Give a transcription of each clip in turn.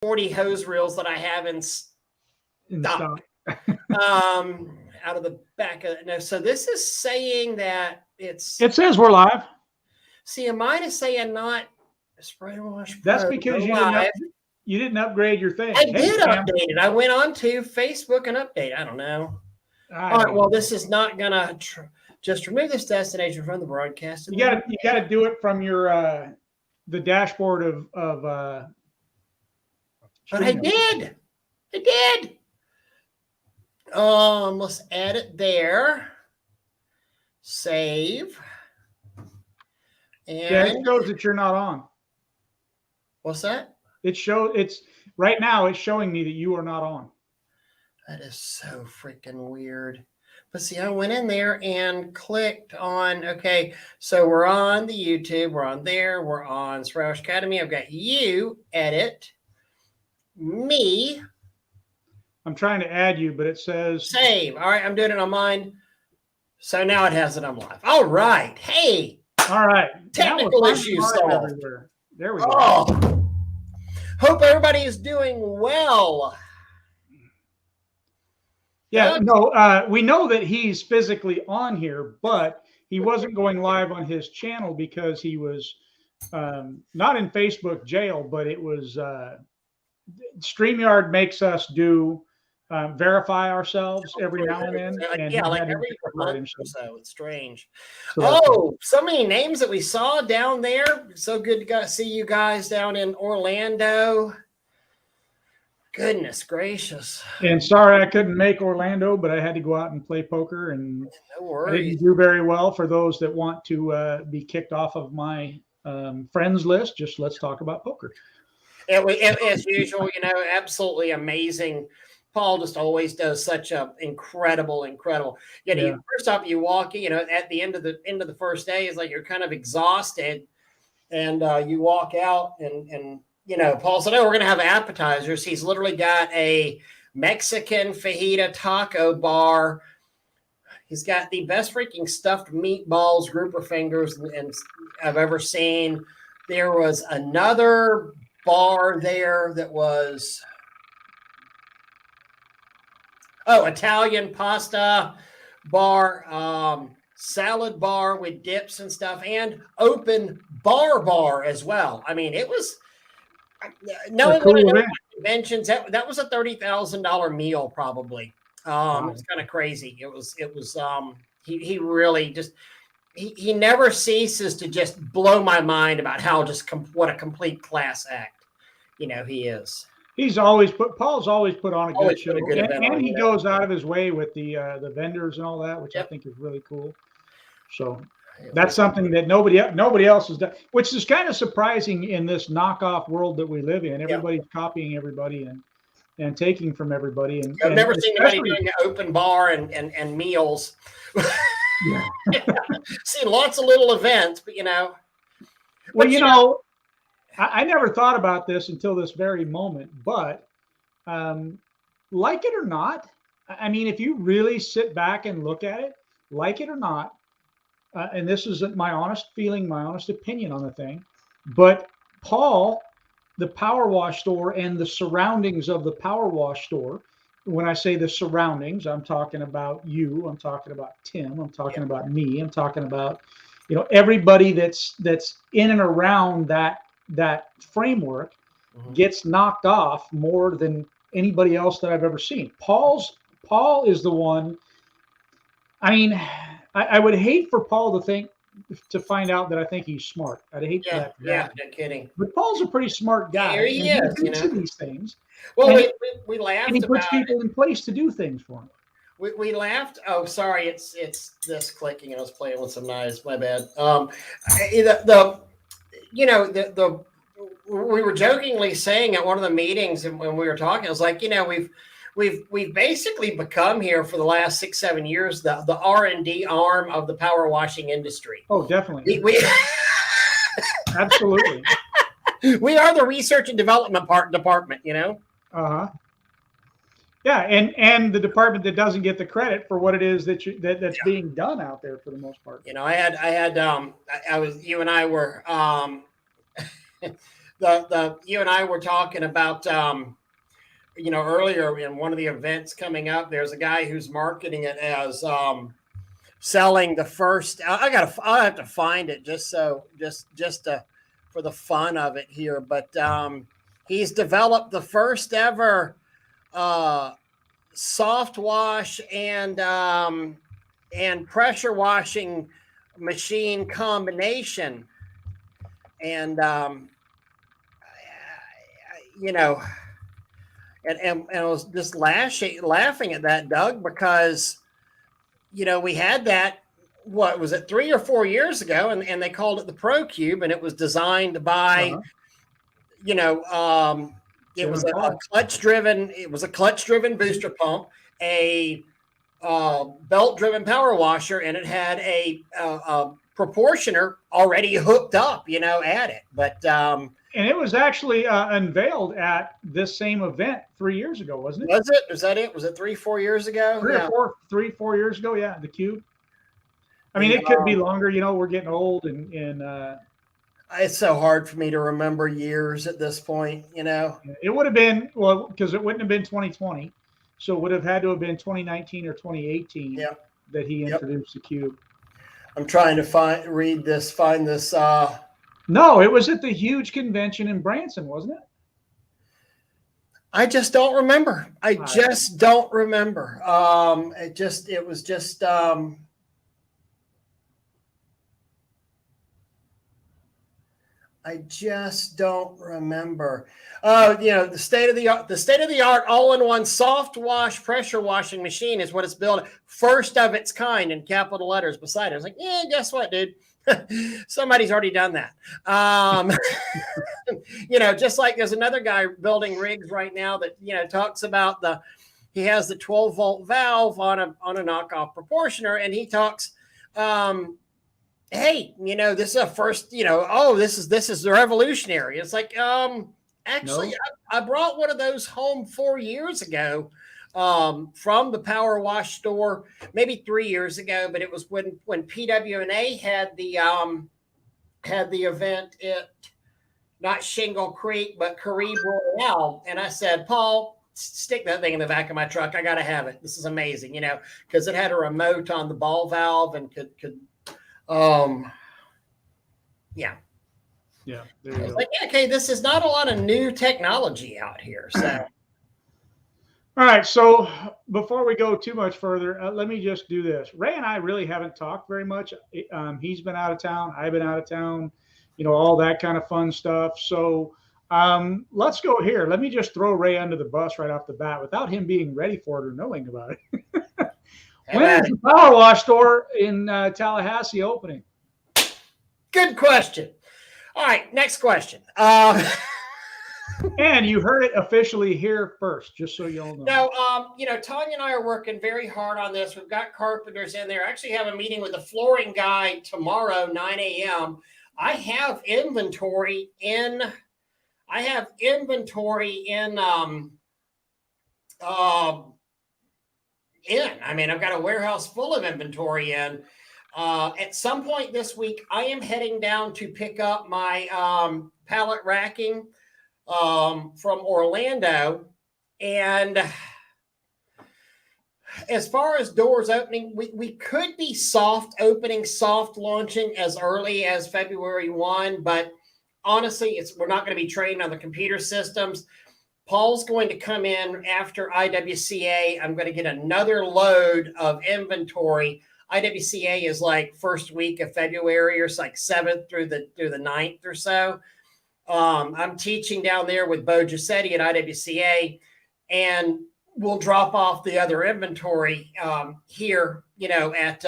40 hose reels that I have in stock. Out of the back of it. No, so this is saying that it says we're live. See, mine is saying not spray wash. That's because you didn't upgrade your thing. I did update it. I went on to Facebook and update. I don't know. All right. Well, this is not gonna just remove this destination from the broadcast. You got to do it from your the dashboard of. But I did. Let's add it there. Save. And it shows that you're not on. What's that? It's right now. It's showing me that you are not on. That is so freaking weird. But see, I went in there and clicked on, okay, so we're on the YouTube, we're on there, we're on Sproush Academy. I've got you, edit, me. I'm trying to add you, but it says save. All right, I'm doing it on mine. So now it has it on live. All right. Hey. All right. Technical issues solved. Everywhere. There we go. Oh. Hope everybody is doing well. Yeah, no, we know that he's physically on here, but he wasn't going live on his channel because he was not in Facebook jail, but it was StreamYard makes us do verify ourselves every now and then. And like every month or so. It's strange. So many names that we saw down there. So good to see you guys down in Orlando. Goodness gracious. And sorry I couldn't make Orlando, but I had to go out and play poker, and no worries. I didn't do very well. For those that want to be kicked off of my friends list, just let's talk about poker. As usual, absolutely amazing. Paul just always does such a incredible. First off, you walk, at the end of the first day, it's like you're kind of exhausted, and you walk out and Paul said, "Oh, we're going to have appetizers." He's literally got a Mexican fajita taco bar. He's got the best freaking stuffed meatballs, grouper fingers, and I've ever seen. There was another bar there that was, Italian pasta bar, salad bar with dips and stuff, and open bar as well. I mean, it was. Knowing what I know about conventions, that was a $30,000 meal probably. It was kind of crazy. It was. He really just he never ceases to just blow my mind about how what a complete class act, he is. Paul's always put on a good show, and he goes out of his way with the vendors and all that, which I think is really cool. So. That's something that nobody else has done, which is kind of surprising in this knockoff world that we live in. Everybody's copying everybody and taking from everybody. And I've never seen anybody doing an open bar and meals. Seen lots of little events, but Well, I never thought about this until this very moment. But like it or not, I mean, if you really sit back and look at it, like it or not. And this is my honest feeling, my honest opinion on the thing. But Paul, the power wash store and the surroundings of the power wash store, when I say the surroundings, I'm talking about you, I'm talking about Tim, I'm talking about me, I'm talking about, everybody that's in and around that framework gets knocked off more than anybody else that I've ever seen. Paul is the one. I mean, I would hate for Paul to find out that I think he's smart. I'd hate for that. Yeah, no kidding. But Paul's a pretty smart guy. Here he is. He thinks of these things. Well, we laughed. And he puts people in place to do things for him. We laughed. Oh, sorry, it's this clicking. I was playing with some knives. My bad. We were jokingly saying at one of the meetings when we were talking, I was like, we've basically become here for the last 6-7 years the R&D arm of the power washing industry. Oh, definitely. Absolutely. We are the research and development department. Uh-huh. Yeah, and the department that doesn't get the credit for what it is that's being done out there for the most part. You and I were you and I were talking about, earlier in one of the events coming up, there's a guy who's marketing it as selling the first. I'll have to find it just for the fun of it here. But he's developed the first ever soft wash and pressure washing machine combination, and and I was just laughing at that, Doug, because we had that, what was it, 3 or 4 years ago, and they called it the Pro Cube, and it was designed by it was a clutch driven booster pump, a belt driven power washer, and it had a proportioner already hooked up at it. But and it was actually unveiled at this same event 3 years ago, wasn't it? Was it? Was that it? Was it 3-4 years ago? 3-4 years ago. Yeah, the Cube. I mean, it could be longer. We're getting old, and it's so hard for me to remember years at this point. It would have been, well, because it wouldn't have been 2020, so it would have had to have been 2019 or 2018 that he introduced the Cube. I'm trying to find this. No, it was at the huge convention in Branson, wasn't it? I just don't remember. I just don't remember. I just don't remember. The state of the art all-in-one soft wash pressure washing machine is what it's built. First of its kind in capital letters beside it. I was like, guess what, dude? Somebody's already done that. Just like there's another guy building rigs right now that talks about he has the 12-volt valve on a knockoff proportioner, and he talks. Hey, this is a first, this is revolutionary. It's like, actually, no. I brought one of those home 4 years ago from the Power Wash store, maybe 3 years ago, but it was when PWNA had the event at not Shingle Creek, but Caribe Royale. And I said, Paul, stick that thing in the back of my truck. I got to have it. This is amazing, because it had a remote on the ball valve and could yeah. Like, okay, this is not a lot of new technology out here. So, all right. So before we go too much further, let me just do this. Ray and I really haven't talked very much. He's been out of town. I've been out of town. All that kind of fun stuff. So let's go here. Let me just throw Ray under the bus right off the bat without him being ready for it or knowing about it. When is the Power Wash store in Tallahassee opening? Good question. All right, next question. And you heard it officially here first, just so you all know. No, Tanya and I are working very hard on this. We've got carpenters in there. I actually have a meeting with the flooring guy tomorrow, 9 a.m. I have inventory in. I mean, I've got a warehouse full of inventory in. At some point this week, I am heading down to pick up my pallet racking from Orlando. And as far as doors opening, we could be soft launching as early as February 1. But honestly, we're not going to be trained on the computer systems. Paul's going to come in after IWCA. I'm going to get another load of inventory. IWCA is like first week of February, or it's like 7th through the 9th or so. I'm teaching down there with Bo Giusetti at IWCA, and we'll drop off the other inventory here, at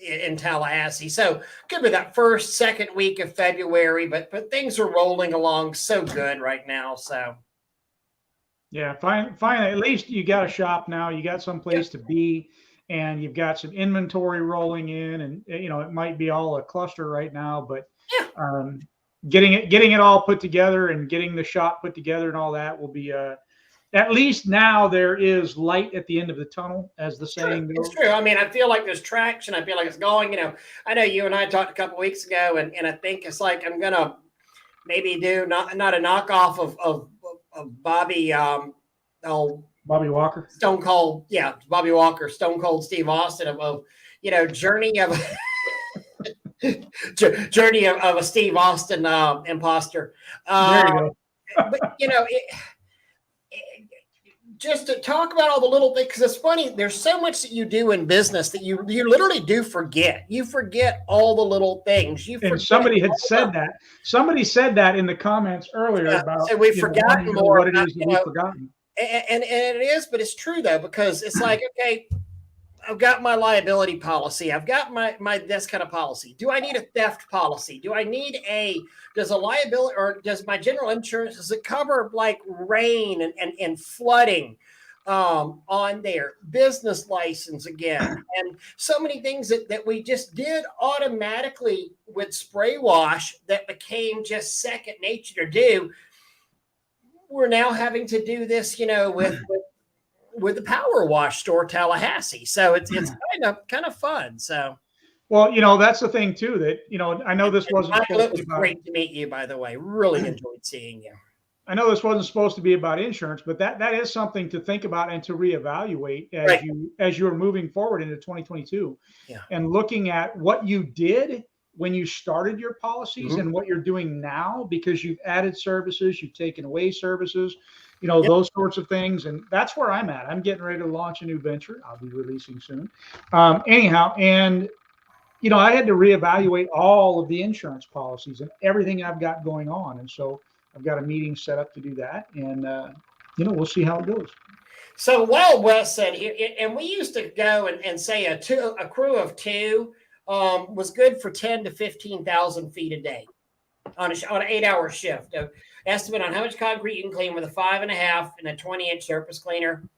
in Tallahassee. So could be that second week of February, but things are rolling along so good right now. So. Yeah, finally, at least you got a shop now. You got some place to be, and you've got some inventory rolling in, and it might be all a cluster right now, but getting it all put together and getting the shop put together and all that will be at least now there is light at the end of the tunnel, as the saying goes. It's true. I mean, I feel like there's traction. I feel like it's going. I know you and I talked a couple weeks ago, and I think it's like I'm gonna maybe do not a knockoff of Bobby Bobby Walker, Stone Cold, yeah, Bobby Walker, Stone Cold Steve Austin of journey of journey of a Steve Austin imposter. There you go. But just to talk about all the little things, because it's funny, there's so much that you do in business that you literally do forget. You forget all the little things. And somebody had said that. Somebody said that in the comments earlier about so we've forgotten more what it is that we've forgotten. And it is, but it's true though, because it's like, okay, I've got my liability policy. I've got my this kind of policy. Do I need a theft policy? Do I need does a liability, or does my general insurance, does it cover like rain and flooding on their business license again? And so many things that we just did automatically with spray wash that became just second nature to do. We're now having to do this, with the power wash store Tallahassee. So it's kind of fun. So, well, that's the thing too, that, I know this wasn't Michael, it was great to meet you, by the way. Really enjoyed seeing you. I know this wasn't supposed to be about insurance, but that is something to think about and to reevaluate as you're moving forward into 2022, and looking at what you did when you started your policies and what you're doing now, because you've added services, you've taken away services, those sorts of things. And that's where I'm at. I'm getting ready to launch a new venture. I'll be releasing soon. Anyhow, and, I had to reevaluate all of the insurance policies and everything I've got going on. And so I've got a meeting set up to do that. And, we'll see how it goes. So Wild West said here, and we used to go and say a crew of two was good for 10 to 15,000 feet a day on an 8-hour shift. Estimate on how much concrete you can clean with a 5.5 and a 20-inch surface cleaner,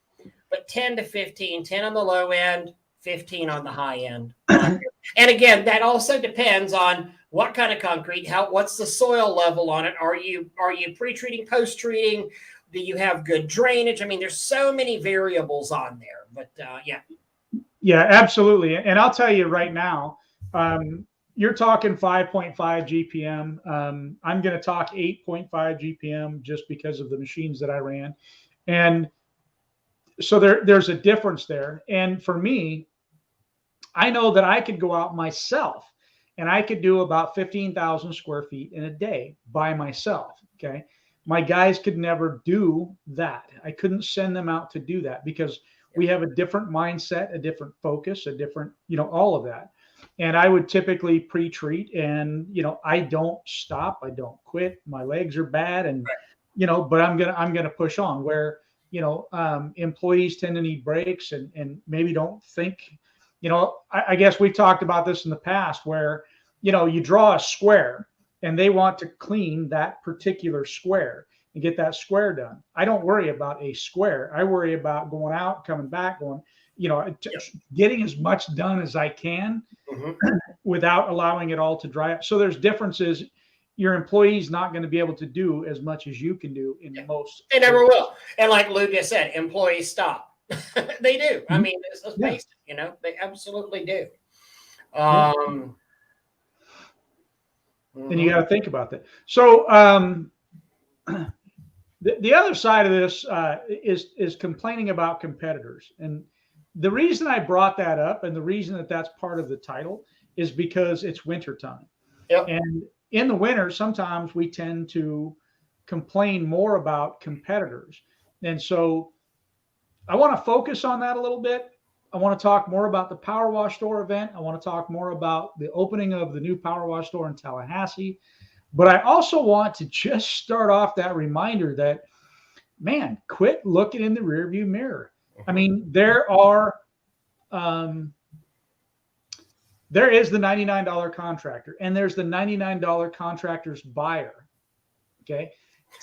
but 10 to 15, 10 on the low end, 15 on the high end. And again, that also depends on what kind of concrete, what's the soil level on it? Are you pre-treating, post-treating? Do you have good drainage? I mean, there's so many variables on there, but yeah. Yeah, absolutely. And I'll tell you right now, you're talking 5.5 GPM. I'm going to talk 8.5 GPM just because of the machines that I ran. And so there's a difference there. And for me, I know that I could go out myself and I could do about 15,000 square feet in a day by myself. Okay. My guys could never do that. I couldn't send them out to do that because we have a different mindset, a different focus, a different, all of that. And I would typically pre-treat, and, I don't stop. I don't quit. My legs are bad. And, but I'm going to push on where, employees tend to need breaks and maybe don't think, I guess we talked about this in the past where, you draw a square and they want to clean that particular square and get that square done. I don't worry about a square. I worry about going out, coming back, getting as much done as I can without allowing it all to dry up. So there's differences. Your employee's not going to be able to do as much as you can do in most. They never will. And like Lou just said, employees stop. They do. I mean, let's face it, they absolutely do. And you got to think about that. So the other side of this is complaining about competitors. And the reason I brought that up and the reason that that's part of the title is because it's wintertime. Yep. And in the winter, sometimes we tend to complain more about competitors. And so I want to focus on that a little bit. I want to talk more about the Power Wash Store event. I want to talk more about the opening of the new Power Wash Store in Tallahassee. But I also want to just start off that reminder that, man, quit looking in the rearview mirror. I mean, there is the $99 contractor and there's the $99 contractor's buyer. Okay.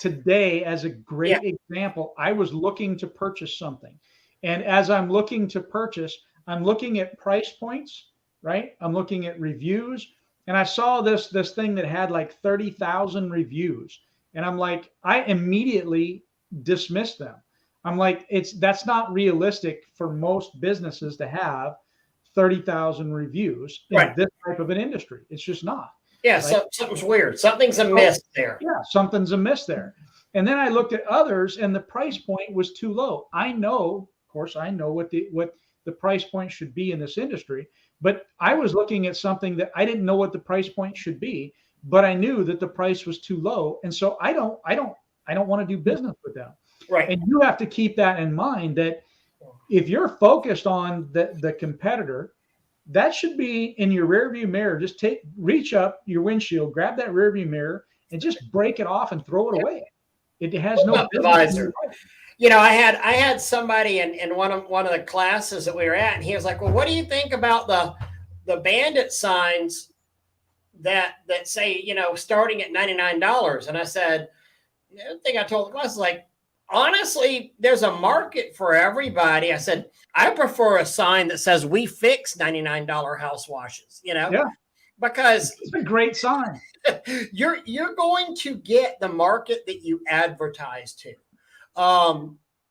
Today, as a great example, I was looking to purchase something. And as I'm looking to purchase, I'm looking at price points, right? I'm looking at reviews. And I saw this thing that had like 30,000 reviews. And I'm like, I immediately dismissed them. I'm like, that's not realistic for most businesses to have 30,000 reviews in this type of an industry. It's just not. Yeah, right? so something's weird. Something's amiss there. Yeah, something's amiss there. And then I looked at others, and the price point was too low. I know, of course, I know what the price point should be in this industry, but I was looking at something that I didn't know what the price point should be, but I knew that the price was too low, and so I don't want to do business with them. Right. And you have to keep that in mind, that if you're focused on the competitor, that should be in your rearview mirror. Just reach up your windshield, grab that rearview mirror, and just break it off and throw it away. It has no visor. You know, I had somebody in one of the classes that we were at, and he was like, "Well, what do you think about the bandit signs that say, you know, starting at $99?" And I said, the thing I told the class is like, honestly, there's a market for everybody. I said, I prefer a sign that says we fix $99 house washes, you know, because it's a great sign. you're going to get the market that you advertise to.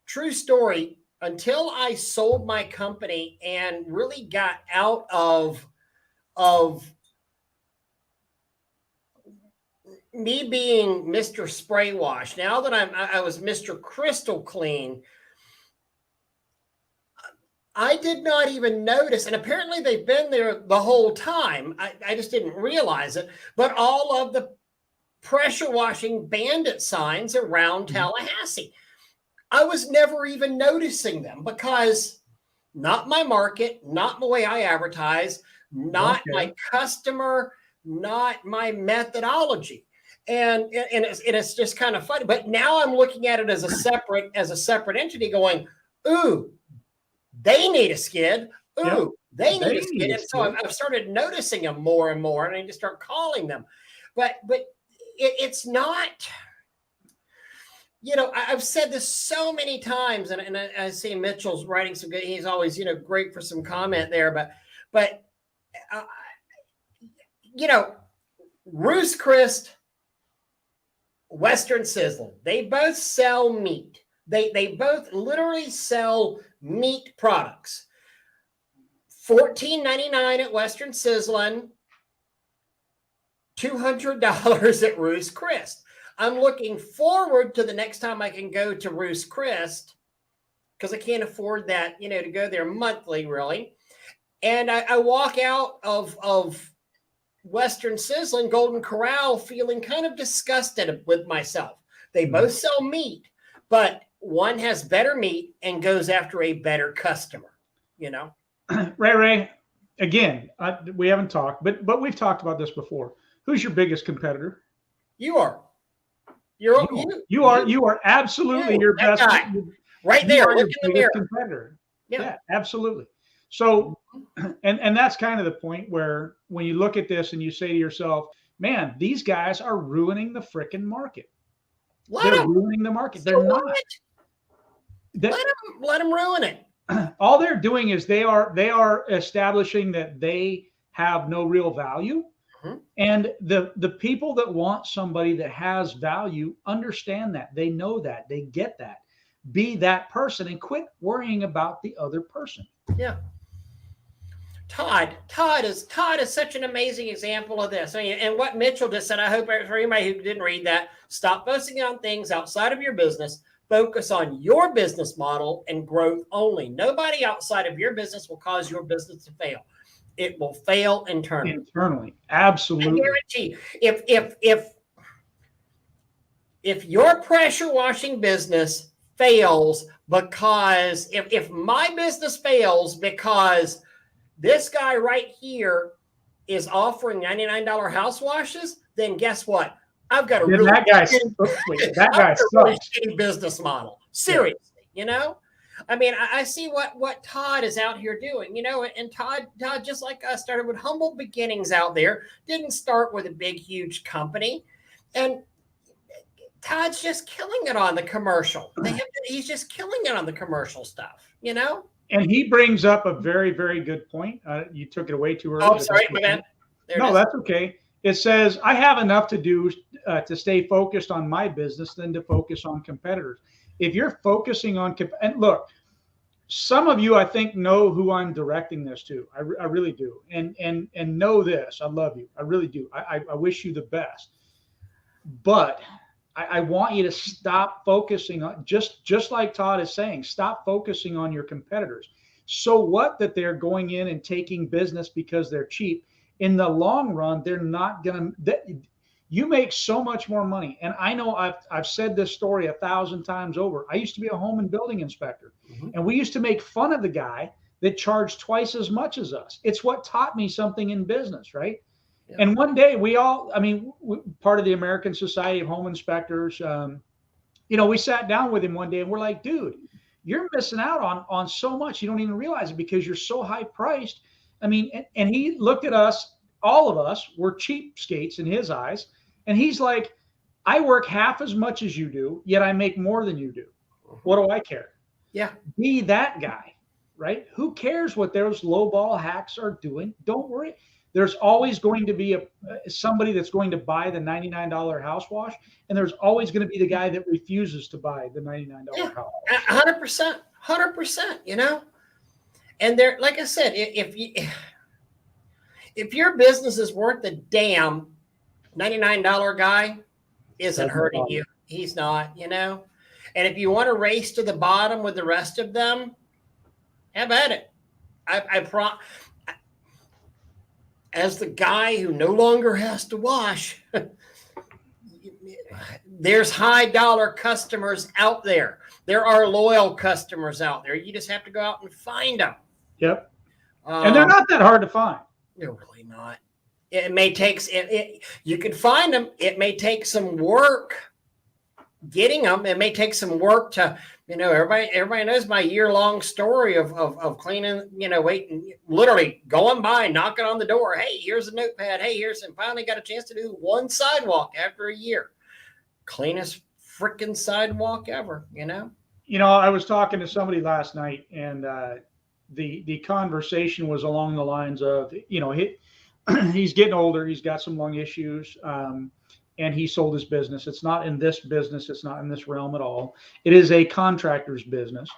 True story. Until I sold my company and really got out of me being Mr. Spray Wash, now that I was Mr. Crystal Clean, I did not even notice, and apparently they've been there the whole time. I just didn't realize it. But all of the pressure washing bandit signs around Tallahassee, I was never even noticing them because not my market, not the way I advertise, not my customer, not my methodology. And it's just kind of funny. But now I'm looking at it as a separate entity going, ooh, they need a skid. Ooh, they need a skid. And so I've started noticing them more and more, and I just start calling them. But it's not, you know, I've said this so many times, and I see Mitchell's writing some good. He's always, you know, great for some comment there. But you know, Roost Chris, Western Sizzling, they both sell meat. They both literally sell meat products. $14.99 at Western Sizzling, $200 at Roost Chris. I'm looking forward to the next time I can go to Roost Chris, because I can't afford that, you know, to go there monthly, really. And I walk out of Western Sizzling, Golden Corral, feeling kind of disgusted with myself. They both sell meat, but one has better meat and goes after a better customer, you know? Ray, again, we haven't talked, but we've talked about this before. Who's your biggest competitor? You are. You are absolutely your best guy. Right there. Look in the mirror. Competitor. Yeah, absolutely. So, and that's kind of the point where when you look at this and you say to yourself, man, these guys are ruining the freaking market. They're ruining the market. They're not. Let them ruin it. All they're doing is they are establishing that they have no real value. And the people that want somebody that has value understand that. They know that. They get that. Be that person and quit worrying about the other person. Yeah. Todd is such an amazing example of this. I mean, and what Mitchell just said, I hope for anybody who didn't read that, stop focusing on things outside of your business. Focus on your business model and growth only. Nobody outside of your business will cause your business to fail. It will fail internally. Internally, absolutely. I guarantee if your pressure washing business fails because if my business fails because this guy right here is offering $99 house washes, then guess what? I've got a really shitty business model. Seriously, you know? I mean, I see what Todd is out here doing, you know, and Todd, just like us, started with humble beginnings out there, didn't start with a big, huge company. And Todd's just killing it on the commercial. He's just killing it on the commercial stuff, you know? And he brings up a very, very good point. You took it away too early. Oh, sorry, my bad. No, that's okay. It says, I have enough to do to stay focused on my business than to focus on competitors. If you're focusing on, and look, some of you, I think, know who I'm directing this to. I really do. And know this. I love you. I really do. I wish you the best. But I want you to stop focusing on, just like Todd is saying, stop focusing on your competitors. So what that they're going in and taking business because they're cheap. In the long run, they're not going to. You make so much more money. And I know I've said this story 1,000 times over. I used to be a home and building inspector, and we used to make fun of the guy that charged twice as much as us. It's what taught me something in business, right? Yeah. And one day part of the American Society of Home Inspectors, we sat down with him one day and we're like, dude, you're missing out on so much. You don't even realize it because you're so high priced. I mean, and he looked at us, all of us were cheapskates in his eyes. And he's like, I work half as much as you do, yet I make more than you do. What do I care? Yeah. Be that guy, right? Who cares what those lowball hacks are doing? Don't worry. There's always going to be somebody that's going to buy the $99 house wash, and there's always going to be the guy that refuses to buy the $99 house wash. 100%, And there, like I said, if your business is worth the damn, $99 guy isn't hurting you. He's not, And if you want to race to the bottom with the rest of them, have at it. As the guy who no longer has to wash, there's high dollar customers out there. There are loyal customers out there. You just have to go out and find them. Yep. And they're not that hard to find. They're really not. It may take, you can find them. It may take some work getting them. It may take some work to, everybody knows my year-long story of cleaning, waiting, literally going by, knocking on the door. Hey, here's a notepad. Hey, and finally got a chance to do one sidewalk after a year. Cleanest freaking sidewalk ever, I was talking to somebody last night, and the conversation was along the lines of, he's getting older. He's got some lung issues. And he sold his business. It's not in this business. It's not in this realm at all. It is a contractor's business.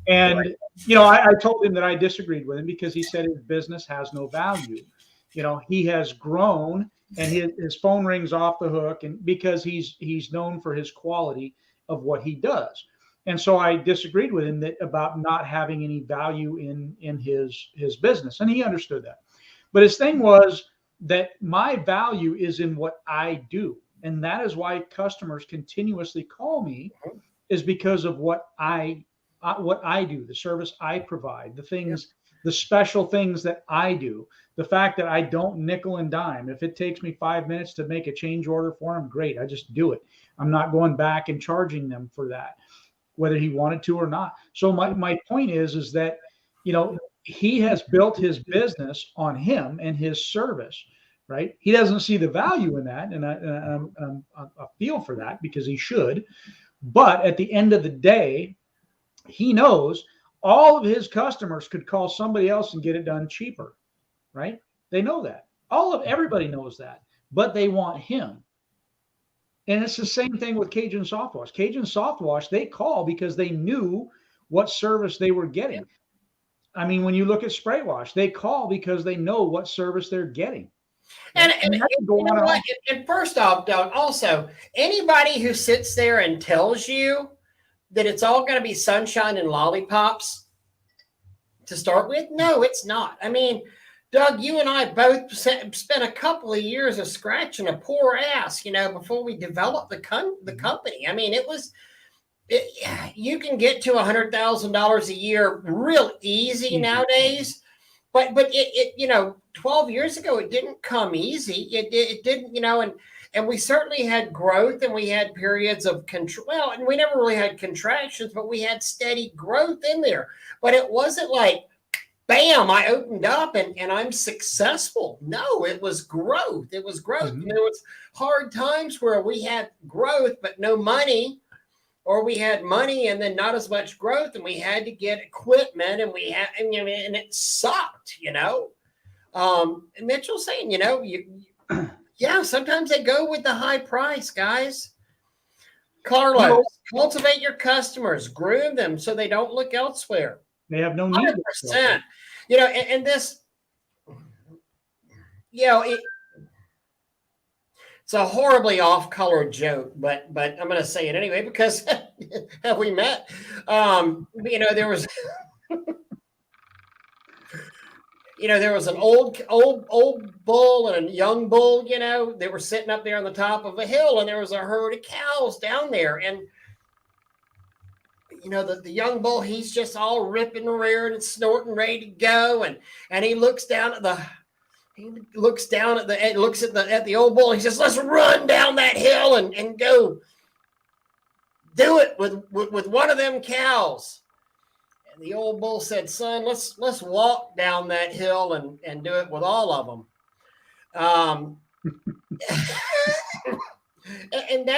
And, I told him that I disagreed with him because he said his business has no value. He has grown and his phone rings off the hook, and because he's known for his quality of what he does. And so I disagreed with him about not having any value in his business. And he understood that. But his thing was that my value is in what I do. And that is why customers continuously call me, is because of what I do, the service I provide, the things, the special things that I do, the fact that I don't nickel and dime. If it takes me 5 minutes to make a change order for him, great. I just do it. I'm not going back and charging them for that, whether he wanted to or not. So my point is that, he has built his business on him and his service, right? He doesn't see the value in that. And I feel for that because he should. But at the end of the day, he knows all of his customers could call somebody else and get it done cheaper, right? They know that. Everybody knows that, but they want him. And it's the same thing with Cajun Soft Wash. Cajun Soft Wash, they call because they knew what service they were getting. I mean, when you look at Spray Wash, they call because they know what service they're getting. And first off, Doug, also, anybody who sits there and tells you that it's all going to be sunshine and lollipops to start with, no, it's not. I mean, Doug, you and I both spent a couple of years of scratching a poor ass, before we developed the company. I mean, you can get to $100,000 a year real easy nowadays, but it 12 years ago, it didn't come easy. It didn't, and we certainly had growth, and we had periods of control. And we never really had contractions, but we had steady growth in there. But it wasn't like, bam, I opened up and I'm successful. No, it was growth. It was growth. Mm-hmm. There was hard times where we had growth, but no money, or we had money and then not as much growth, and we had to get equipment, and and it sucked, And Mitchell's saying, sometimes they go with the high price, guys. Carlos, cultivate your customers, groom them so they don't look elsewhere. They have no need. 100%. You know, and this, you know, it's a horribly off-color joke, but I'm going to say it anyway because have we met? You know, there was there was an old bull and a young bull. You know, they were sitting up there on the top of a hill, and there was a herd of cows down there, and you know, the young bull, he's just all ripping and rearing and snorting, ready to go, and he looks down at the at the old bull. He says, "Let's run down that hill and go do it with one of them cows." And the old bull said, "Son, let's walk down that hill and do it with all of them." And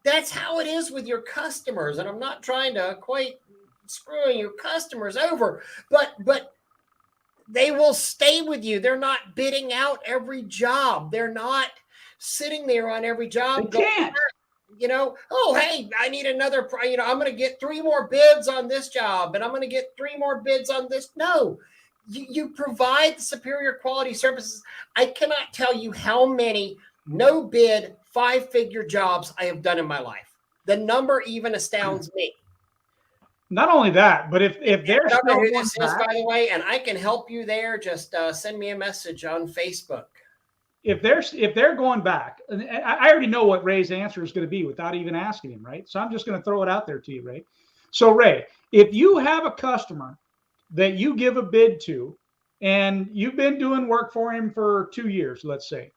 that's how it is with your customers. And I'm not trying to equate screwing your customers over, but they will stay with you. They're not bidding out every job. They're not sitting there on every job. They can't. You know, oh, hey, I need another, you know, I'm going to get 3 more bids on this job, and I'm going to get 3 more bids on this. No, you provide superior quality services. I cannot tell you how many no bid 5-figure jobs I have done in my life. The number even astounds me. Not only that, but if they're I don't know who this is, by the way, and I can help you there, just send me a message on Facebook. If they're going back, and I already know what Ray's answer is going to be without even asking him, right? So I'm just going to throw it out there to you, Ray. So Ray, if you have a customer that you give a bid to, and you've been doing work for him for 2 years, let's say,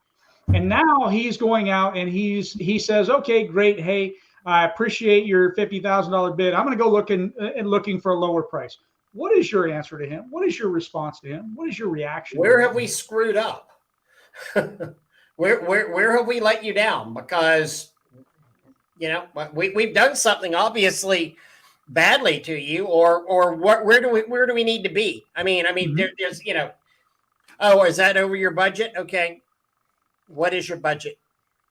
and now he's going out and he says, okay, great, hey, I appreciate your $50,000 bid. I'm going to go looking for a lower price. What is your answer to him? What is your response to him? What is your reaction? Where have we screwed up? where have we let you down? Because, you know, we've done something obviously badly to you, or where do we need to be? I mean, there's, you know, oh, is that over your budget? Okay. What is your budget?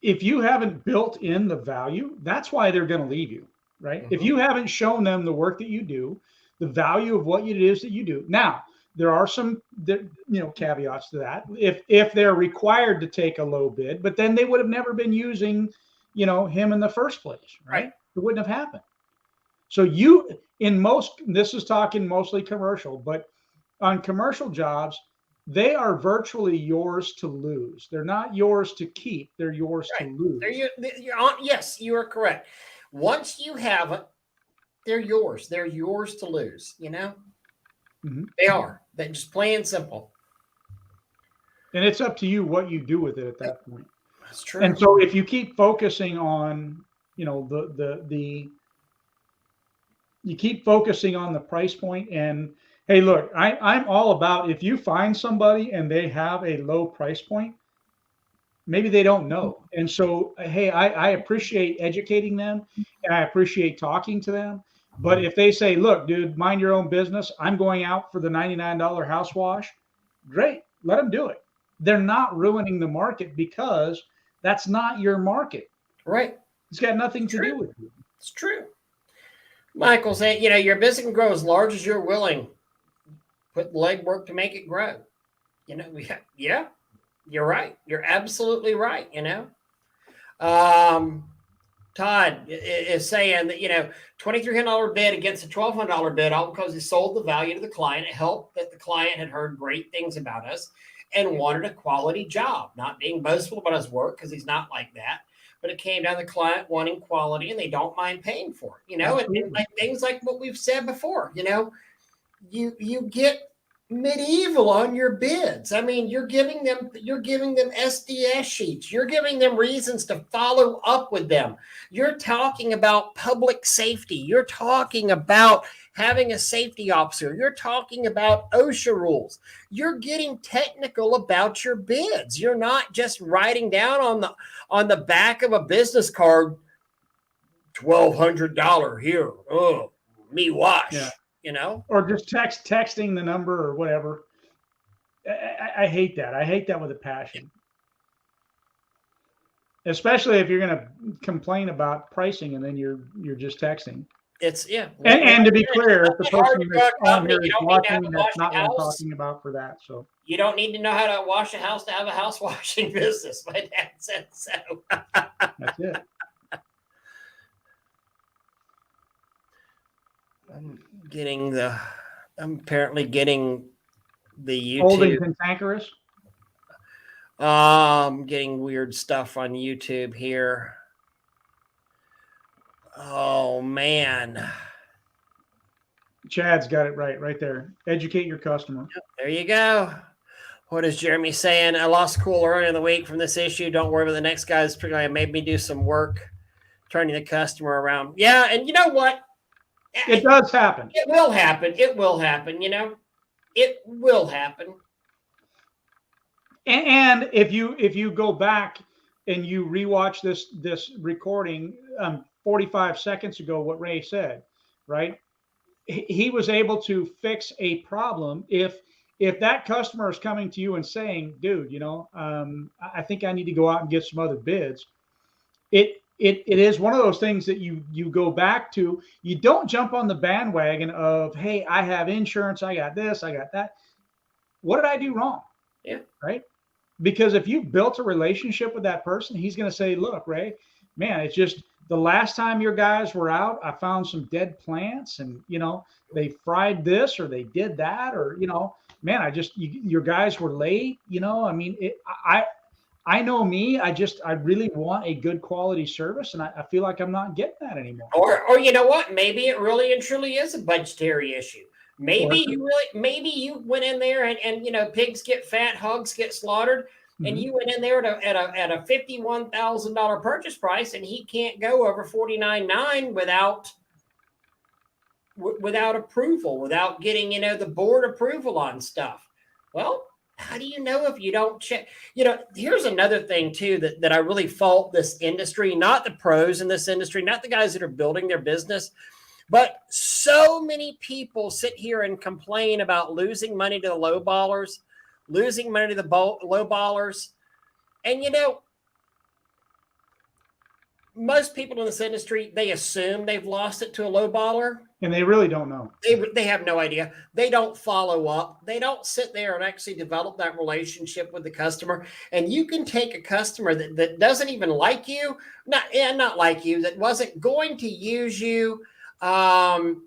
If you haven't built in the value, that's why they're going to leave you, right? Mm-hmm. If you haven't shown them the work that you do, the value of what it is that you do. Now, there are some, caveats to that. If they're required to take a low bid, but then they would have never been using, him in the first place, right? It wouldn't have happened. So this is talking mostly commercial, but on commercial jobs, they are virtually yours to lose. They're not yours to keep. They're yours to lose. Yes, you are correct. Once you have it, they're yours. They're yours to lose, Mm-hmm. They are. They're just plain and simple. And it's up to you what you do with it at that point. That's true. And so if you keep focusing on, you keep focusing on the price point and, hey, look, I'm all about if you find somebody and they have a low price point, maybe they don't know. And so, hey, I appreciate educating them and I appreciate talking to them. But if they say, look, dude, mind your own business, I'm going out for the $99 house wash, great, let them do it. They're not ruining the market because that's not your market. Right. It's got nothing to do with you. It's true. Michael saying, your business can grow as large as you're willing. Put the legwork to make it grow. Yeah, you're right. You're absolutely right. Todd is saying that, $2,300 bid against a $1,200 bid, all because he sold the value to the client. It helped that the client had heard great things about us and wanted a quality job, not being boastful about his work because he's not like that. But it came down to the client wanting quality and they don't mind paying for it, and like things like what we've said before, you get medieval on your bids. I mean, you're giving them SDS sheets. You're giving them reasons to follow up with them. You're talking about public safety. You're talking about having a safety officer. You're talking about OSHA rules. You're getting technical about your bids. You're not just writing down on the back of a business card, $1,200 here. Oh, me wash. Yeah. Or just texting the number or whatever. I hate that. I hate that with a passion. Especially if you're going to complain about pricing and then you're just texting. It's yeah. And to be clear, if the person that's on here You is don't need to have watching, a that's washing not what I'm house. talking about for that. So You don't need to know how to wash a house to have a house washing business. My dad said so. that's it. I'm apparently getting the Old and YouTube. cantankerous. Getting weird stuff on YouTube here. Oh man. Chad's got it right there. Educate your customer. There you go. What is Jeremy saying? I lost cool earlier in the week from this issue. Don't worry about the next guy's particularly made me do some work turning the customer around. Yeah, and you know what? It does happen. It will happen. It will happen, you know. It will happen. And if you go back and you rewatch this recording 45 seconds ago, what Ray said, right? He was able to fix a problem. If that customer is coming to you and saying, dude, you know, I think I need to go out and get some other bids. It is one of those things that you go back to. You don't jump on the bandwagon of, hey, I have insurance, I got this, I got that. What did I do wrong? Yeah. Right. Because if you built a relationship with that person, he's going to say, look, Ray, man, it's just the last time your guys were out, I found some dead plants and, you know, they fried this or they did that, or, you know, man, your guys were late, you know, I mean, I know me, I really want a good quality service, and I feel like I'm not getting that anymore. Or you know what? Maybe it really and truly is a budgetary issue. Maybe you went in there and you know, pigs get fat, hogs get slaughtered, and you went in there at a $51,000 purchase price, and he can't go over $49,900 without approval, without getting, you know, the board approval on stuff. Well, how do you know if you don't check? You know, here's another thing too that I really fault this industry, not the pros in this industry, not the guys that are building their business. But so many people sit here and complain about losing money to the low ballers, losing money to the low ballers. And, you know, most people in this industry, they assume they've lost it to a low baller. And they really don't know. They have no idea. They don't follow up. They don't sit there and actually develop that relationship with the customer. And you can take a customer that doesn't even like you, not like you, that wasn't going to use you, and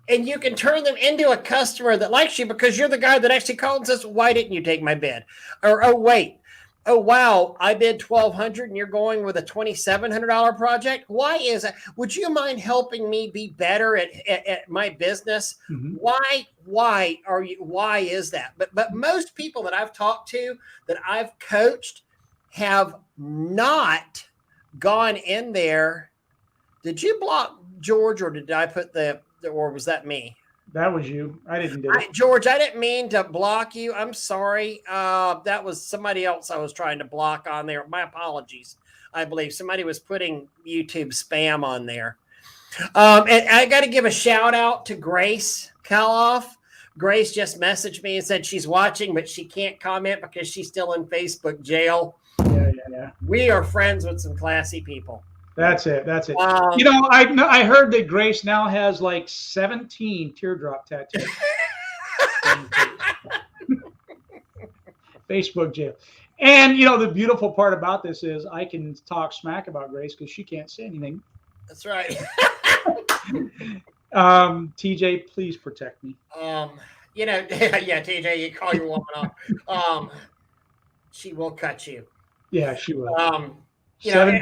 you can turn them into a customer that likes you because you're the guy that actually called and says, why didn't you take my bid? Or, oh, wait. Oh, wow, I bid $1,200 and you're going with a $2,700 project. Why is that? Would you mind helping me be better at my business? Mm-hmm. Why is that? But most people that I've talked to, that I've coached, have not gone in there. Did you block George, or did I put or was that me? That was you. I didn't do it. George, I didn't mean to block you. I'm sorry. That was somebody else I was trying to block on there. My apologies. I believe somebody was putting YouTube spam on there. And I got to give a shout out to Grace Kaloff. Grace just messaged me and said she's watching, but she can't comment because she's still in Facebook jail. Yeah. We are friends with some classy people. That's it. You know, I heard that Grace now has like 17 teardrop tattoos. Facebook jail. And, you know, the beautiful part about this is I can talk smack about Grace because she can't say anything. That's right. TJ, please protect me. You know, yeah, TJ, you call your woman off. She will cut you. Yeah, she will. You know,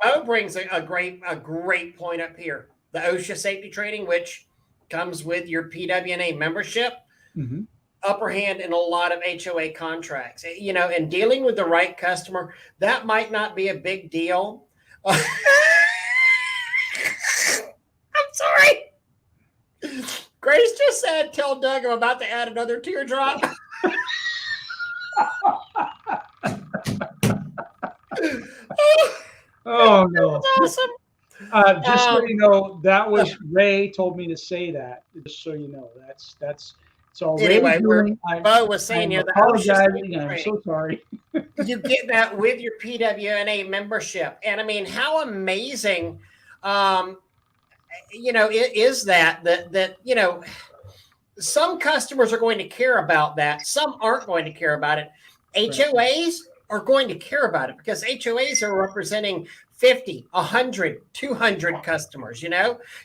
Bo brings a great point up here. The OSHA safety training, which comes with your PWNA membership, upper hand in a lot of HOA contracts. You know, and dealing with the right customer, that might not be a big deal. I'm sorry. Grace just said, tell Doug I'm about to add another teardrop. Oh no! Awesome. Just so you know, that was Ray told me to say that. Just so you know, that's So anyway, Bo was I'm saying, the apologizing. I'm so sorry. You get that with your PWNA membership. And I mean, how amazing, is that, some customers are going to care about that. Some aren't going to care about it. HOAs are going to care about it because HOAs are representing 50, 100, 200 customers.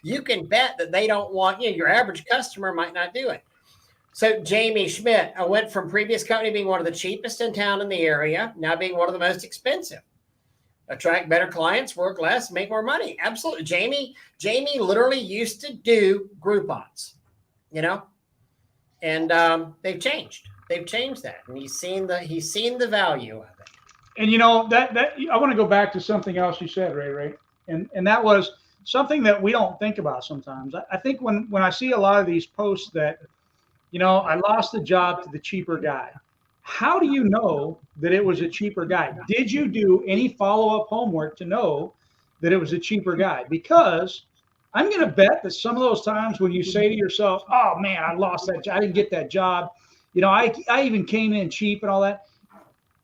You can bet that they don't want, your average customer might not do it. So Jamie Schmidt, I went from previous company being one of the cheapest in town in the area, now being one of the most expensive. Attract better clients, work less, make more money. Absolutely. Jamie literally used to do Groupons, and they've changed. They've changed that, and he's seen the value of it. And that I want to go back to something else you said, Ray, and that was something that we don't think about sometimes. I think when I see a lot of these posts that, I lost the job to the cheaper guy. How do you know that it was a cheaper guy? Did you do any follow-up homework to know that it was a cheaper guy? Because I'm going to bet that some of those times when you say to yourself, oh man, I lost that job, I didn't get that job. I even came in cheap and all that.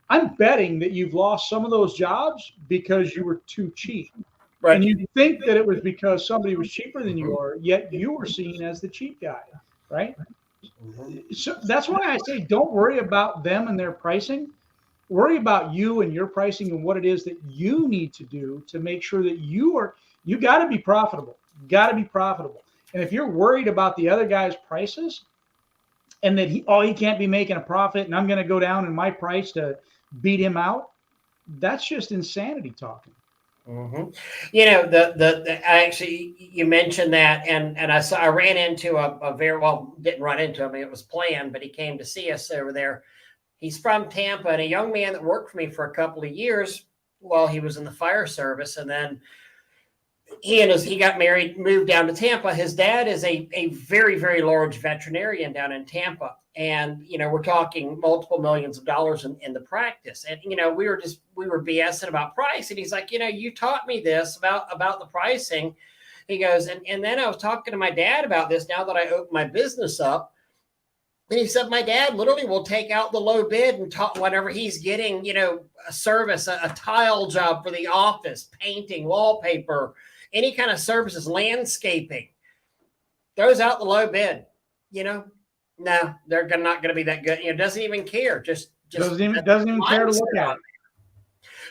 I'm betting that you've lost some of those jobs because you were too cheap. Right. And you think that it was because somebody was cheaper than you are, yet you were seen as the cheap guy, right? So that's why I say don't worry about them and their pricing. Worry about you and your pricing and what it is that you need to do to make sure that you got to be profitable. You got to be profitable. And if you're worried about the other guy's prices and that he can't be making a profit and I'm going to go down in my price to beat him out, that's just insanity talking. Mm-hmm. Actually, you mentioned that, and I ran into didn't run into him. It was planned, but he came to see us over there. He's from Tampa, and a young man that worked for me for a couple of years while he was in the fire service, and then he got married, moved down to Tampa. His dad is a very, very large veterinarian down in Tampa. And, we're talking multiple millions of dollars in the practice. And, we were BSing about price. And he's like, you taught me this about the pricing. He goes, and then I was talking to my dad about this now that I opened my business up. And he said, my dad literally will take out the low bid and talk whenever he's getting, a service, a tile job for the office, painting, wallpaper, any kind of services, landscaping, throws out the low bid, no, they're not going to be that good. Doesn't even care. Just doesn't even care to look at it.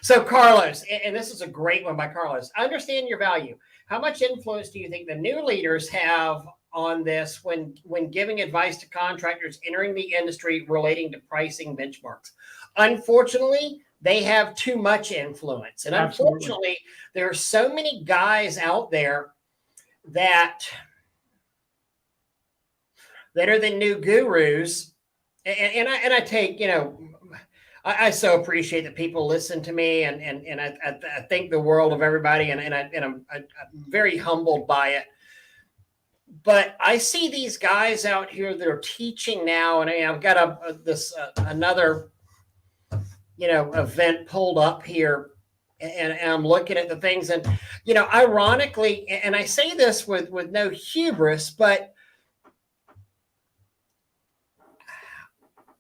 So Carlos, and this is a great one by Carlos. Understand your value. How much influence do you think the new leaders have on this when giving advice to contractors entering the industry relating to pricing benchmarks? Unfortunately, they have too much influence. And unfortunately, there are so many guys out there that are the new gurus. And I take, I so appreciate that people listen to me and I think the world of everybody and I'm very humbled by it. But I see these guys out here that are teaching now, and I've got another event pulled up here, and I'm looking at the things, and ironically, and I say this with no hubris, but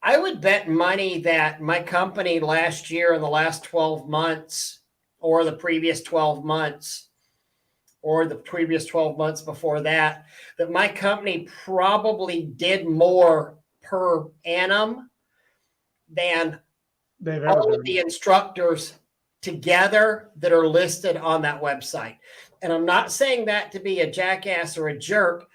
I would bet money that my company last year, in the last 12 months, or the previous 12 months, or the previous 12 months before that my company probably did more per annum than all of the instructors together that are listed on that website. And I'm not saying that to be a jackass or a jerk,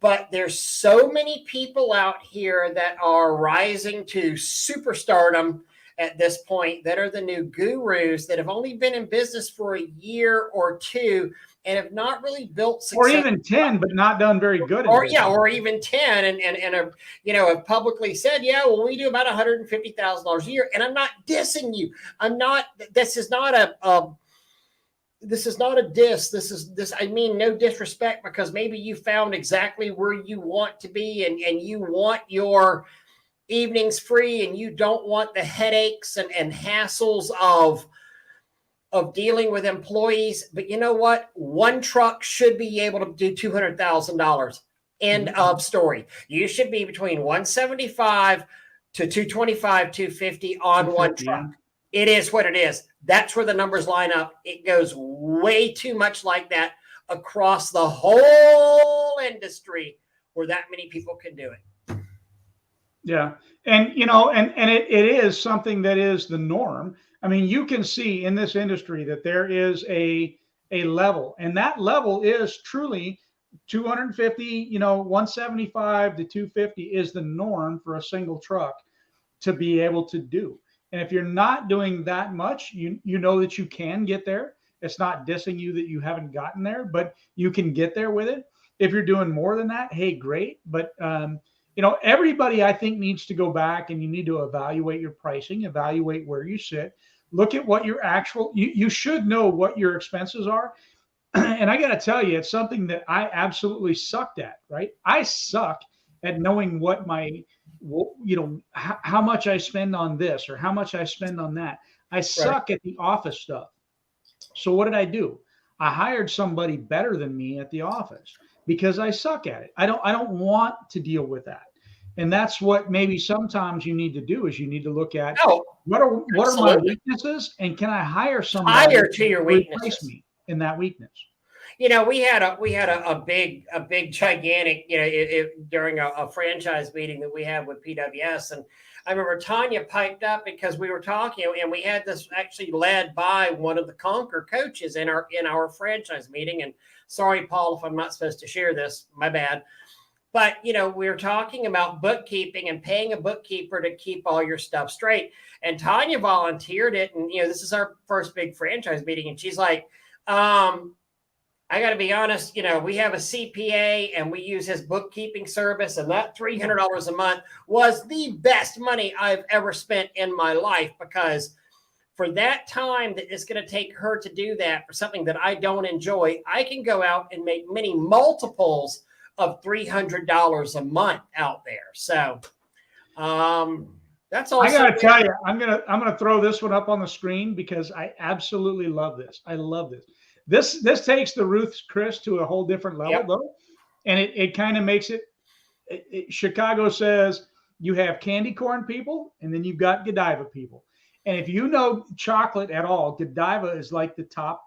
but there's so many people out here that are rising to superstardom at this point that are the new gurus that have only been in business for a year or two and have not really built success. Or even 10, but not done very good. Or even 10 and have publicly said, we do about $150,000 a year. And I'm not dissing you. This is not a diss. I mean, no disrespect, because maybe you found exactly where you want to be and you want your evenings free and you don't want the headaches and hassles of dealing with employees. But you know what? One truck should be able to do $200,000. End of story. You should be between 175 to 225, 250 on one truck. Yeah. It is what it is. That's where the numbers line up. It goes way too much like that across the whole industry where that many people can do it. Yeah. And, you know, and it is something that is the norm. I mean, you can see in this industry that there is a level, and that level is truly 250, you know, 175 to 250 is the norm for a single truck to be able to do. And if you're not doing that much, you know that you can get there. It's not dissing you that you haven't gotten there, but you can get there with it. If you're doing more than that, hey, great. But you know, everybody I think needs to go back, and you need to evaluate your pricing, evaluate where you sit, look at what your actual, you should know what your expenses are. And I got to tell you, it's something that I absolutely sucked at, right? I suck at knowing what my, you know, how much I spend on this or how much I spend on that. I suck at the office stuff. So what did I do? I hired somebody better than me at the office because I suck at it. I don't want to deal with that. And that's what maybe sometimes you need to do is you need to look at what are my weaknesses, and can I hire somebody to your weaknesses, replace me in that weakness? You know, we had a big gigantic, you know, during a franchise meeting that we had with PWS, and I remember Tanya piped up because we were talking, and we had this actually led by one of the Conquer coaches in our franchise meeting. And sorry, Paul, if I'm not supposed to share this, my bad. But, you know, we were talking about bookkeeping and paying a bookkeeper to keep all your stuff straight. And Tanya volunteered it. And, you know, this is our first big franchise meeting. And she's like, I got to be honest, you know, we have a CPA and we use his bookkeeping service. And that $300 a month was the best money I've ever spent in my life, because for that time that it's going to take her to do that for something that I don't enjoy, I can go out and make many multiples of $300 a month out there. So that's all. I gotta tell you, I'm gonna throw this one up on the screen because I absolutely love this. I love this. This takes the Ruth's Chris to a whole different level, though, and it kind of makes it. Chicago says you have candy corn people, and then you've got Godiva people. And if you know chocolate at all, Godiva is like the top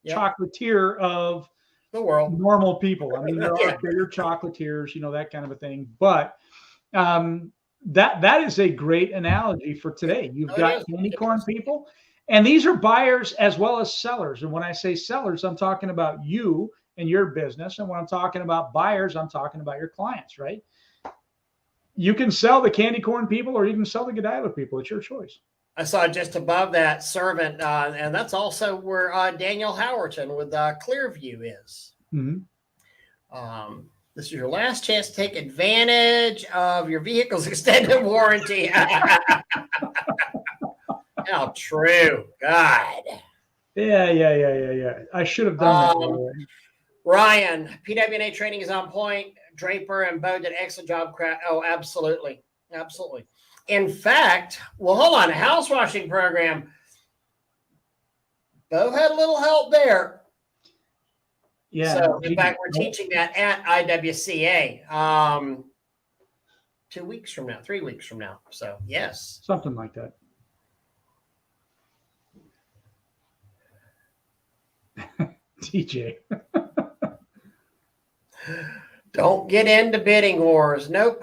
chocolatier of the world, normal people. I mean, there are bigger chocolatiers, you know, that kind of a thing. But that is a great analogy for today. You've got candy corn people, and these are buyers as well as sellers. And when I say sellers, I'm talking about you and your business. And when I'm talking about buyers, I'm talking about your clients, right? You can sell the candy corn people, or you can sell the Godiva people. It's your choice. I saw just above that servant, and that's also where Daniel Howerton with Clearview is. Mm-hmm. This is your last chance to take advantage of your vehicle's extended warranty. How true. God. Yeah. I should have done that. Ryan, PWNA training is on point. Draper and Bo did an excellent job. Oh, absolutely. Absolutely. In fact, well, hold on. A house washing program. Bo had a little help there. Yeah. So, in fact, we're teaching that at IWCA 2 weeks from now, 3 weeks from now. So, yes. Something like that. TJ. Don't get into bidding wars. Nope.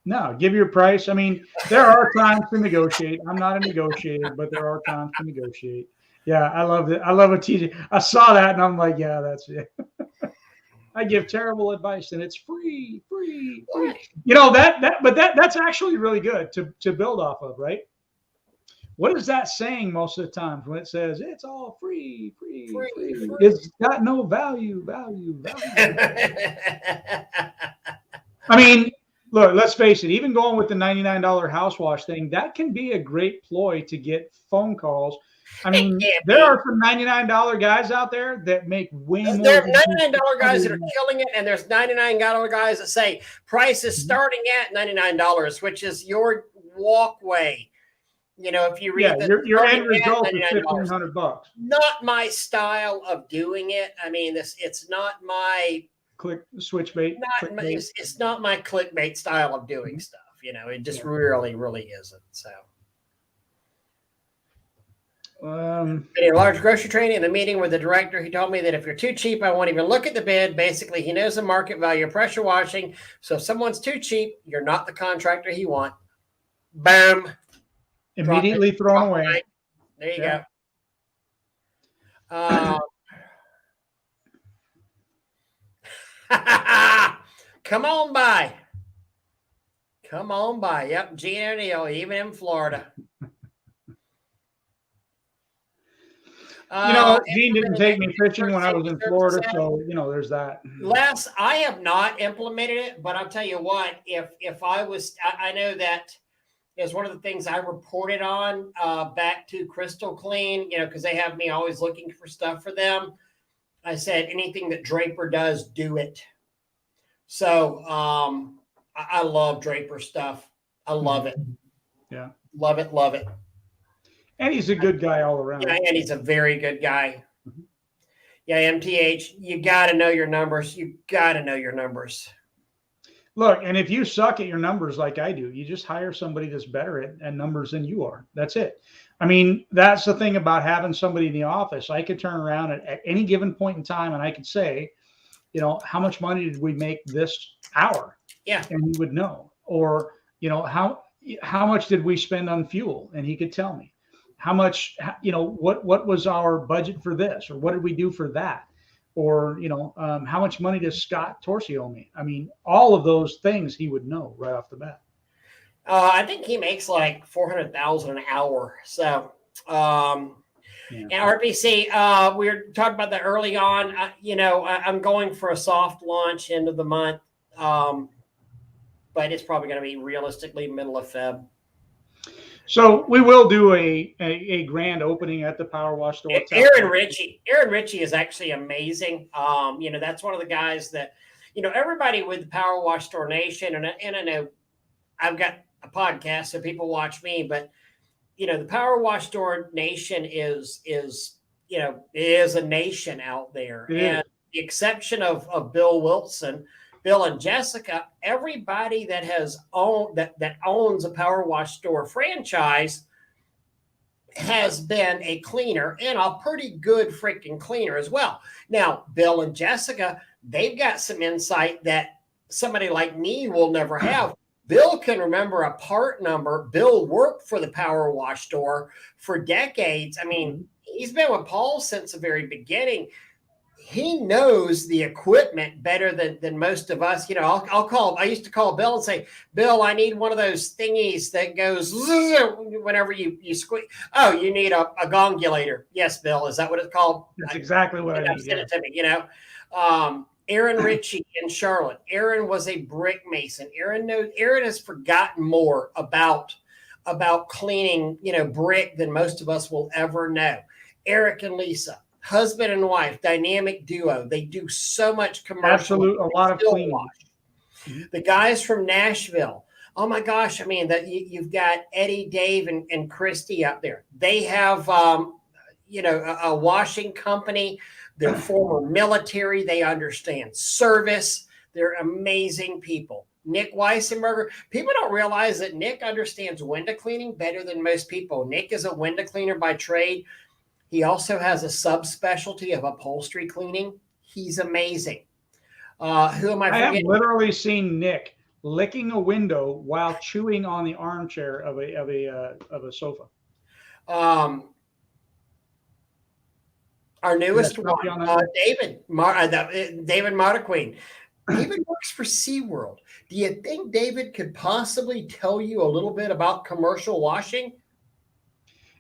No, give your price. I mean, there are times to negotiate. I'm not a negotiator, but there are times to negotiate. Yeah, I love it. I love it, TJ. I saw that and I'm like, yeah, that's it. I give terrible advice and it's free. You know, that's actually really good to build off of, right? What is that saying most of the times when it says it's all free? It's got no value. I mean, look, let's face it, even going with the $99 house wash thing, that can be a great ploy to get phone calls. I mean, there are some $99 guys out there that make way more. There are $99 guys that are killing it, and there's $99 guys that say price is starting at $99, which is your walkway. You know, if you read your end result is $1,500. Not my style of doing it. I mean, it's not my switchbait. It's not my clickbait style of doing stuff. It just really isn't. So. In a large grocery training, in the meeting with the director, he told me that if you're too cheap, I won't even look at the bid. Basically, he knows the market value of pressure washing. So if someone's too cheap, you're not the contractor he wants. Boom. Immediately thrown away. There you go. Come on by. Yep, Gene O'Neill, even in Florida. Gene didn't take me fishing when I was in Florida, so there's that. Les, I have not implemented it, but I'll tell you what, if I was, I know that is one of the things I reported on back to Crystal Clean, because they have me always looking for stuff for them. I said, anything that Draper does, do it. So I love Draper stuff. I love it. Yeah. Love it. And he's a good guy all around. Yeah, and he's a very good guy. Mm-hmm. Yeah, MTH, you got to know your numbers. Look, and if you suck at your numbers like I do, you just hire somebody that's better at numbers than you are. That's it. I mean, that's the thing about having somebody in the office. I could turn around at any given point in time and I could say, how much money did we make this hour? Yeah. And he would know. Or, how much did we spend on fuel? And he could tell me. How much, what was our budget for this? Or what did we do for that? Or, how much money does Scott Torsi owe me? I mean, all of those things he would know right off the bat. I think he makes like $400,000 an hour. So, and RPC, we were talking about that early on. I'm going for a soft launch end of the month, but it's probably going to be realistically middle of Feb. So we will do a grand opening at the Power Wash store. Aaron Ritchie is actually amazing. That's one of the guys that, everybody with the Power Wash Store Nation, and I know I've got a podcast, so people watch me, but the Power Wash Store Nation is a nation out there. And the exception of Bill Wilson, Bill and Jessica, everybody that has that owns a Power Wash Store franchise has been a cleaner, and a pretty good freaking cleaner as well. Now, Bill and Jessica, they've got some insight that somebody like me will never have. Bill can remember a part number. Bill worked for the Power Wash Store for decades. I mean, he's been with Paul since the very beginning. He knows the equipment better than most of us. I used to call Bill and say, Bill, I need one of those thingies that goes whenever you squeeze. Oh, you need a gongulator. Yes, Bill. Is that what it's called? That's exactly what I need. Send it to me, Aaron Ritchie in Charlotte. Aaron was a brick mason. Aaron has forgotten more about cleaning, brick than most of us will ever know. Eric and Lisa, husband and wife, dynamic duo. They do so much commercial. Absolutely, a lot of cleaning. Mm-hmm. The guys from Nashville. Oh my gosh! I mean, you've got Eddie, Dave, and Christy up there. They have, a washing company. They're former military. They understand service. They're amazing people. Nick Weissenberger. People don't realize that Nick understands window cleaning better than most people. Nick is a window cleaner by trade. He also has a subspecialty of upholstery cleaning. He's amazing. Who am I forgetting? I have literally seen Nick licking a window while chewing on the armchair of a sofa. Our newest one, David Martaqueen. David works for SeaWorld. Do you think David could possibly tell you a little bit about commercial washing?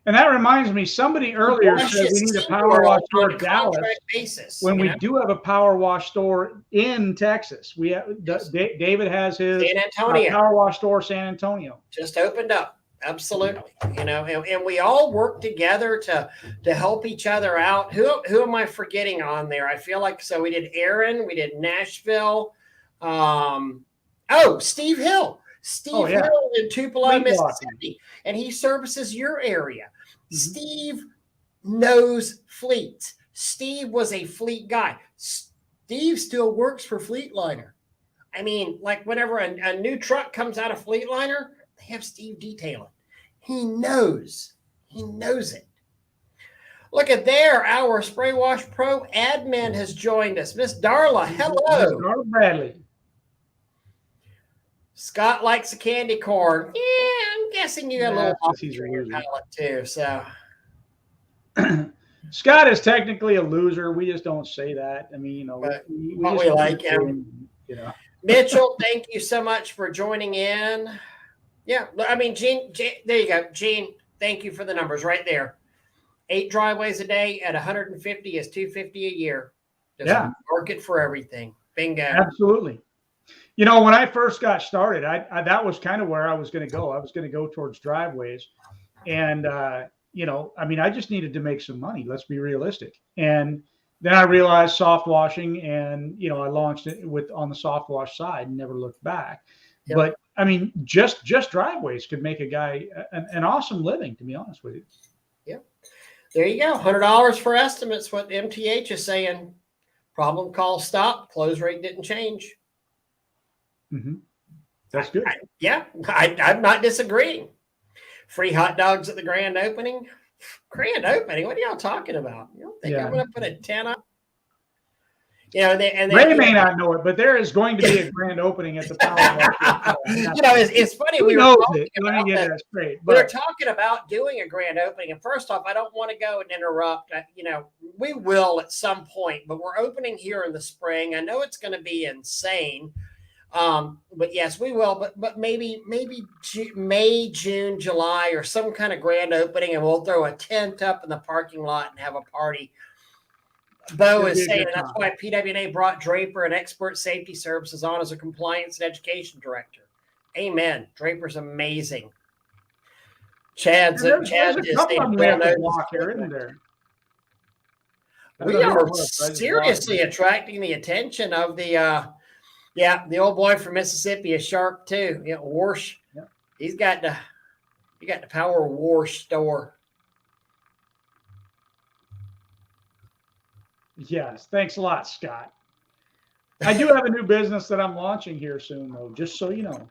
And that reminds me, somebody earlier said we need a Power Wash store in Dallas. Basis, when we do have a Power Wash store in Texas, we have David has his San Antonio Power Wash store, San Antonio, just opened up. Absolutely, and we all work together to help each other out. Who am I forgetting on there? I feel like we did Aaron, we did Nashville. Steve Hill. Hill in Tupelo, Mississippi, and he services your area. Mm-hmm. Steve knows fleets. Steve was a fleet guy. Steve still works for Fleetliner. I mean, like whenever a new truck comes out of Fleetliner, they have Steve detailing. He knows it. Look at there, our Spray Wash Pro admin has joined us. Miss Darla, hello. Miss Darla Bradley. Scott likes a candy corn. Yeah, I'm guessing you got a little off he's your palate too. So Scott is technically a loser. We just don't say that. I mean, you know, we like him. You know. Mitchell, thank you so much for joining in. Yeah, I mean, Gene, there you go. Gene, thank you for the numbers right there. 8 driveways a day at 150 is 250 a year. There's a market for everything. Bingo. Absolutely. You know, when I first got started, I that was kind of where I was going to go. I was going to go towards driveways. And, you know, I mean, I just needed to make some money. Let's be realistic. And then I realized soft washing, and, you know, I launched it on the soft wash side and never looked back. Yep. But I mean, just driveways could make a guy an awesome living, to be honest with you. Yep. There you go. $100 for estimates. What MTH is saying. Problem call stopped. Close rate didn't change. Mm-hmm. That's good. I'm not disagreeing. Free hot dogs at the grand opening. Grand opening? What are y'all talking about? You don't think I'm going to put a 10 up? You know, Ray may not know it, but there is going to be a grand opening at the Power Wash. You know, it's funny. We were talking about that straight. We were talking about doing a grand opening, and first off, I don't want to go and interrupt. You know, we will at some point, but we're opening here in the spring. I know it's going to be insane. But yes, we will, but maybe May, June, July, or some kind of grand opening, and we'll throw a tent up in the parking lot and have a party. Bo is saying that's why PWA brought Draper and Expert Safety Services on as a compliance and education director. Amen. Draper's amazing. Chad is saying, we are seriously attracting the attention of the the old boy from Mississippi is sharp too. Yeah, Warsh. Yeah. He got the Power Warsh store. Yes, thanks a lot, Scott. I do have a new business that I'm launching here soon, though. Just so you know.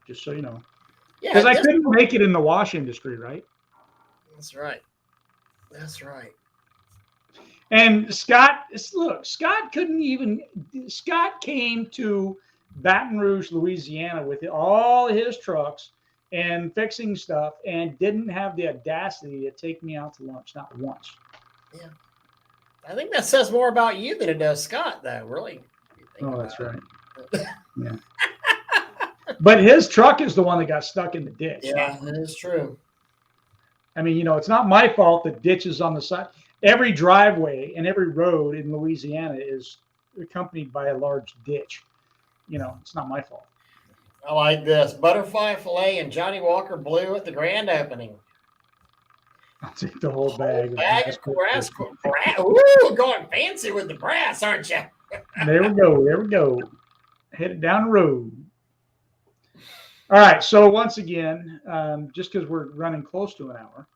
Yeah, because I couldn't make it in the wash industry, right? That's right. And Scott couldn't even. Scott came to Baton Rouge, Louisiana, with all his trucks and fixing stuff, and didn't have the audacity to take me out to lunch, not once. Yeah. I think that says more about you than it does Scott, though, really. Oh, that's right. Yeah. But his truck is the one that got stuck in the ditch. Yeah, that is true. I mean, you know, it's not my fault the ditch is on the side. Every driveway and every road in Louisiana is accompanied by a large ditch. You know, it's not my fault. I like this. Butterfly fillet and Johnny Walker Blue at the grand opening. I'll take the whole bag. Bag of brass. Ooh, going fancy with the brass, aren't you? There we go. Headed down the road. All right. So once again, just because we're running close to an hour,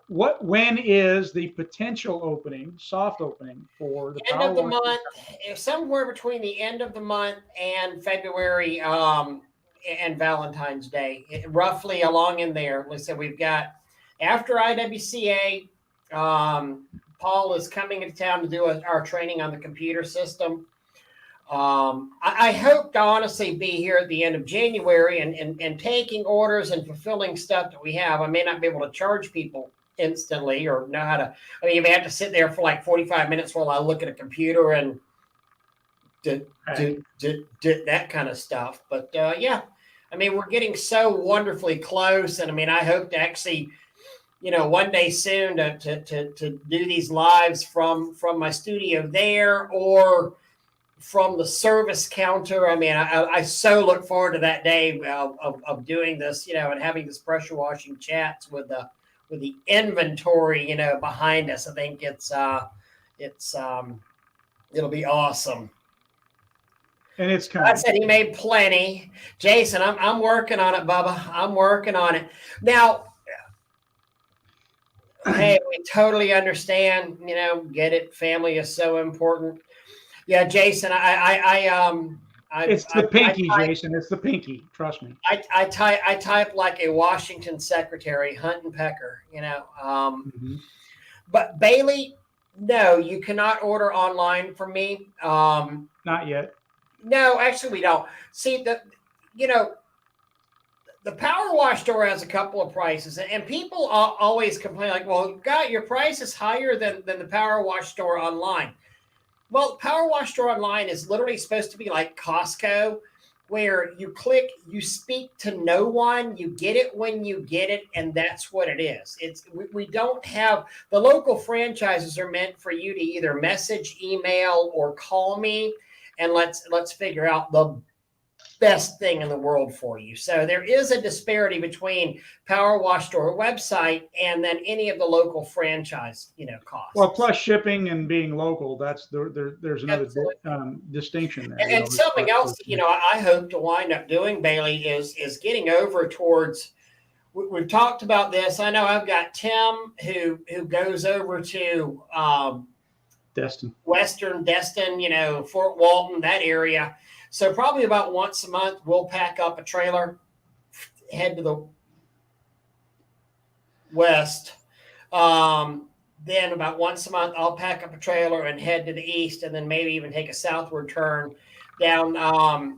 when is the potential opening, soft opening for the end of the month? Somewhere between the end of the month and February and Valentine's Day, roughly along in there. Let's say we've got. After IWCA, Paul is coming into town to do our training on the computer system. I hope to honestly be here at the end of January and taking orders and fulfilling stuff that we have. I may not be able to charge people instantly or know how to. I mean, you may have to sit there for like 45 minutes while I look at a computer and do that kind of stuff. But yeah, I mean, we're getting so wonderfully close, and I mean, I hope to actually. You know, one day soon to do these lives from my studio there or from the service counter. I mean, I so look forward to that day of doing this, you know, and having this pressure washing chats with the inventory, you know, behind us. I think it'll be awesome. And it's kind I said he made plenty. Jason, I'm working on it, Bubba. I'm working on it now. Hey, we totally understand, you know, get it. Family is so important. Yeah, Jason, It's the pinky, Jason. It's the pinky. Trust me. I type like a Washington secretary, Hunt and Pecker, you know. But Bailey, no, you cannot order online from me. Not yet. No, actually, we don't. See, you know, the Power Wash store has a couple of prices, and people always complain like, "Well, God, your price is higher than the Power Wash store online." Well, Power Wash store online is literally supposed to be like Costco, where you click, you speak to no one, you get it when you get it, and that's what it is. We don't have the local franchises are meant for you to either message, email, or call me, and let's figure out the best thing in the world for you. So there is a disparity between Power Wash store website and then any of the local franchise, you know, costs. Well, plus shipping and being local, that's there's another distinction there. And something else, you know, I hope to wind up doing, Bailey, is getting over towards. We've talked about this. I know I've got Tim who goes over to Destin, Western Destin, you know, Fort Walton, that area. So probably about once a month, we'll pack up a trailer, head to the west. Then about once a month, I'll pack up a trailer and head to the east, and then maybe even take a southward turn down. I'll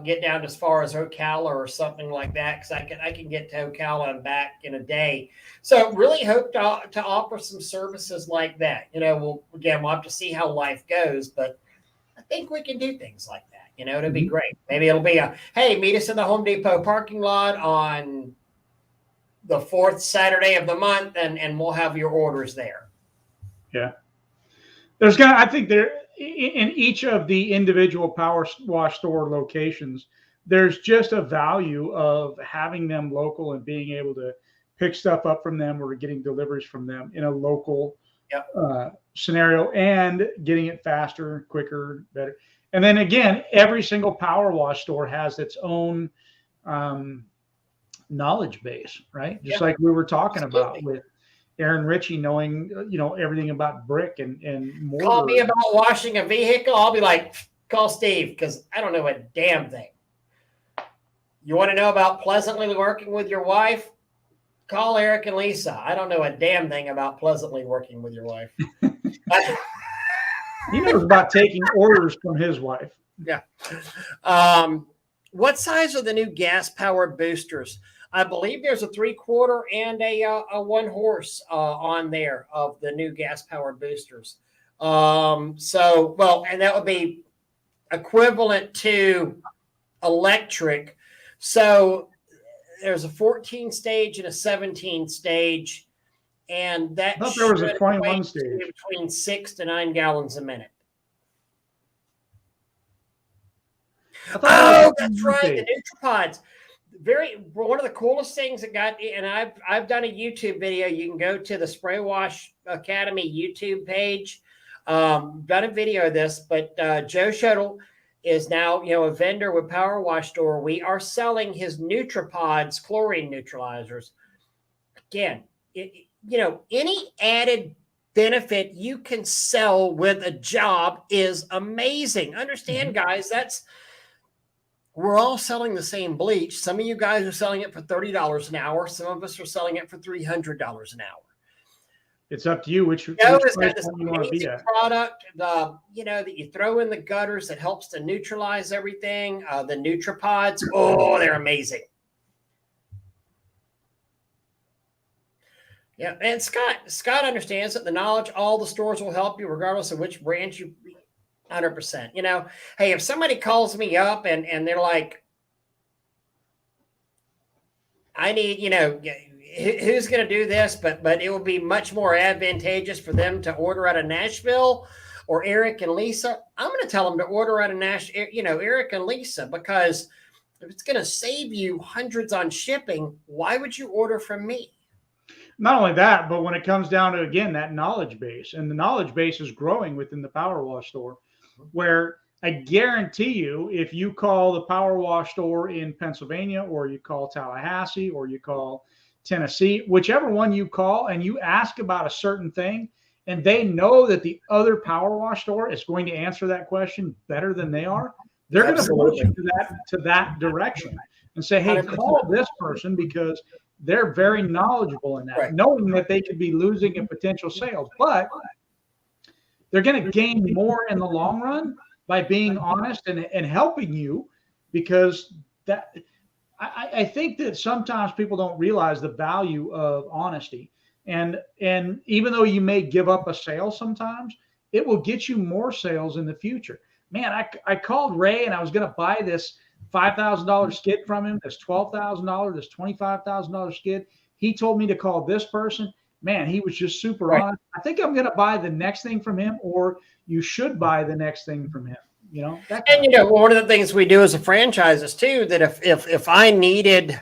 get down as far as Ocala or something like that, because I can get to Ocala and back in a day. So really hope to offer some services like that. You know, we'll have to see how life goes, but I think we can do things like that. You know, it'd be great. Maybe it'll be hey, meet us in the Home Depot parking lot on the 4th Saturday of the month, and we'll have your orders there. Yeah. I think there in each of the individual Power Wash store locations, there's just a value of having them local and being able to pick stuff up from them or getting deliveries from them in a local scenario, and getting it faster, quicker, better. And then again, every single Power Wash store has its own knowledge base, right? Just like we were talking about with Aaron Ritchie knowing, you know, everything about brick and mortar. Call me about washing a vehicle, I'll be like, call Steve, because I don't know a damn thing. You want to know about pleasantly working with your wife? Call Eric and Lisa. I don't know a damn thing about pleasantly working with your wife. He knows about taking orders from his wife. Yeah. What size are the new gas-powered boosters? I believe there's a 3/4 and a 1 horse on there of the new gas-powered boosters. And that would be equivalent to electric. So there's a 14 stage and a 17 stage, and that I thought there was a 21 stage, between 6 to 9 gallons a minute. Oh, that's right, the NutriPods. One of the coolest things that got, and I've done a YouTube video. You can go to the Spray Wash Academy YouTube page. Done a video of this, but Joe Shuttle is now, you know, a vendor with Power Wash store. We are selling his NutriPods chlorine neutralizers. Again, you know, any added benefit you can sell with a job is amazing. Understand, guys, we're all selling the same bleach. Some of you guys are selling it for $30 an hour. Some of us are selling it for $300 an hour. It's up to you which it's got this amazing product, that you throw in the gutters that helps to neutralize everything. The NutriPods, they're amazing. Yeah, and Scott understands that the knowledge, all the stores will help you regardless of which branch you 100%. You know, hey, if somebody calls me up and they're like, I need, you know, who's going to do this, but it will be much more advantageous for them to order out of Nashville or Eric and Lisa. I'm going to tell them to order out of Eric and Lisa, because if it's going to save you hundreds on shipping, why would you order from me? Not only that, but when it comes down to, again, that knowledge base, and the knowledge base is growing within the Power Wash store, where I guarantee you, if you call the Power Wash store in Pennsylvania, or you call Tallahassee, or you call Tennessee, whichever one you call, and you ask about a certain thing, and they know that the other power wash store is going to answer that question better than they are, they're going to push you to that direction and say, hey, 100%. call this person because they're very knowledgeable in that, Right. knowing that they could be losing a potential sale, but they're going to gain more in the long run by being honest and helping you, because that I think that sometimes people don't realize the value of honesty. And even though you may give up a sale sometimes, it will get you more sales in the future. Man, I called Ray and I was going to buy this $5,000 skid from him, this $12,000, this $25,000 skid. He told me to call this person. Man, he was just super honest. I think I'm going to buy the next thing from him, or you should buy the next thing from him. You know, and you know, one of the things we do as a franchise is too, that if I needed,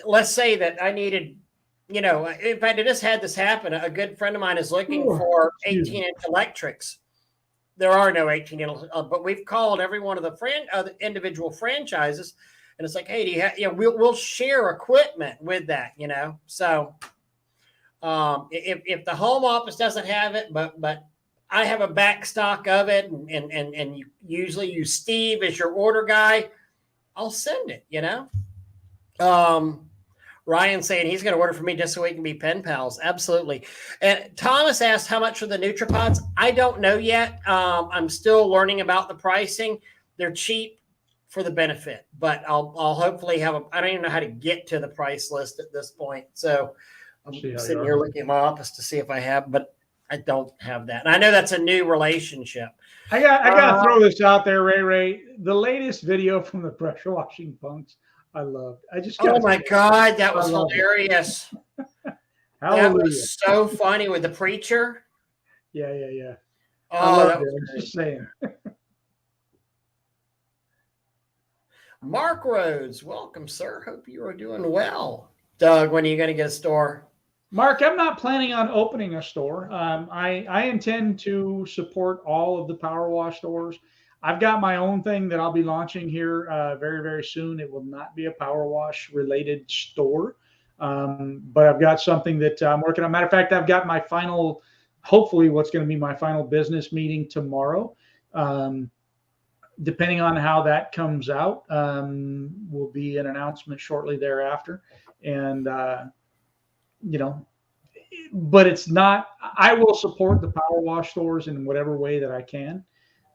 let's say that I needed, you know, in fact, I just had this happen. A good friend of mine is looking for 18-inch electrics. There are no 18-inch, but we've called every one of the individual franchises, and it's like, hey, do you have, you know, we'll share equipment with that, you know. So if the home office doesn't have it, but I have a back stock of it, and you usually use Steve as your order guy, I'll send it, you know. Ryan saying he's going to order for me just so we can be pen pals. Absolutely. And Thomas asked how much are the NutriPods? I don't know yet. I'm still learning about the pricing. They're cheap for the benefit, but I'll hopefully have I don't even know how to get to the price list at this point. So I'm sitting here looking at my office to see if I have, but I don't have that. And I know that's a new relationship. I got to throw this out there, Ray. The latest video from the pressure washing punks, I loved. Oh my God, that was hilarious. That was so funny with the preacher. Yeah. Oh, that was just saying. Mark Rhodes, welcome, sir. Hope you are doing well. Doug, when are you going to get a store? Mark, I'm not planning on opening a store. I intend to support all of the power wash stores. I've got my own thing that I'll be launching here very, very soon. It will not be a power wash related store, but I've got something that I'm working on. Matter of fact, I've got my final, hopefully what's going to be my final business meeting tomorrow. Depending on how that comes out, will be an announcement shortly thereafter. And, you know, but it's not, I will support the power wash stores in whatever way that I can,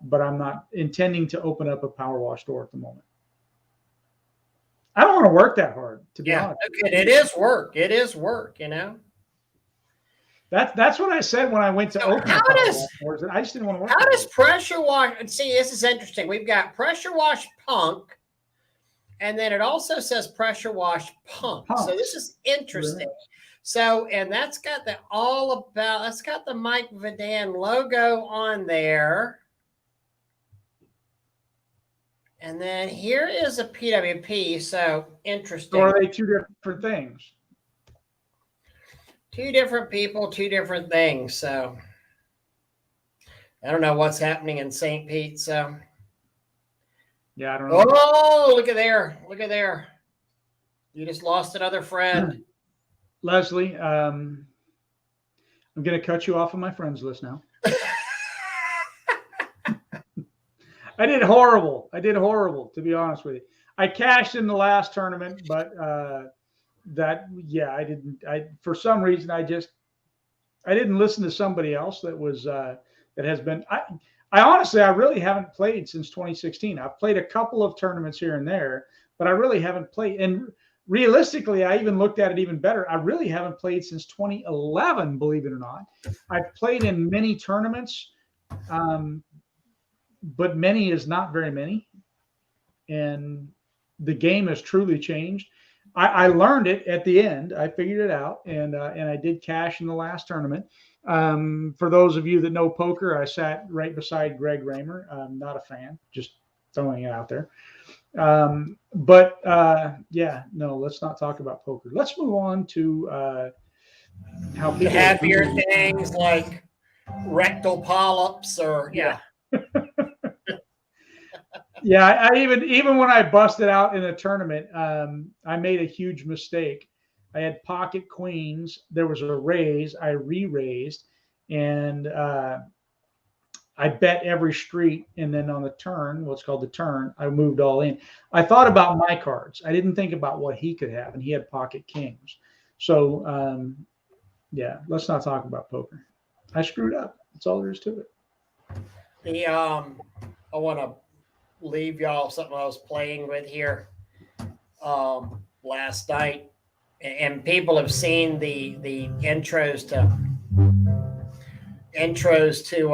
but I'm not intending to open up a power wash store at the moment. I don't want to work that hard, to be honest. Okay. It is work. It is work, you know. That's what I said when I went to open. I just didn't want to work. How does pressure wash? See, this is interesting. We've got pressure wash punk, and then it also says pressure wash pump. So this is interesting. Really? So, and that's got that's got the Mike Vadan logo on there. And then here is a PWP. So interesting. So are they two different things? Two different people, two different things. So I don't know what's happening in St. Pete. So yeah, I don't know. Oh, look at there. Look at there. You just lost another friend. Leslie, I'm going to cut you off of my friends list now. I did horrible, to be honest with you. I cashed in the last tournament, but for some reason, I didn't listen to somebody else that was, that has been, I honestly, I really haven't played since 2016. I've played a couple of tournaments here and there, but I really haven't played. And realistically, I even looked at it even better. I really haven't played since 2011, believe it or not. I've played in many tournaments, but many is not very many. And the game has truly changed. I learned it at the end. I figured it out, and I did cash in the last tournament. For those of you that know poker, I sat right beside Greg Raymer. I'm not a fan, just throwing it out there. Yeah, no, let's not talk about poker. Let's move on to how people happier things like rectal polyps or Yeah, I even when I busted out in a tournament, I made a huge mistake. I had pocket queens. There was a raise. I re-raised, and I bet every street, and then on the turn, what's called the turn, I moved all in. I thought about my cards. I didn't think about what he could have, and he had pocket kings. So yeah, let's not talk about poker. I screwed up. That's all there is to it. I want to leave y'all something I was playing with here last night, and people have seen the intros to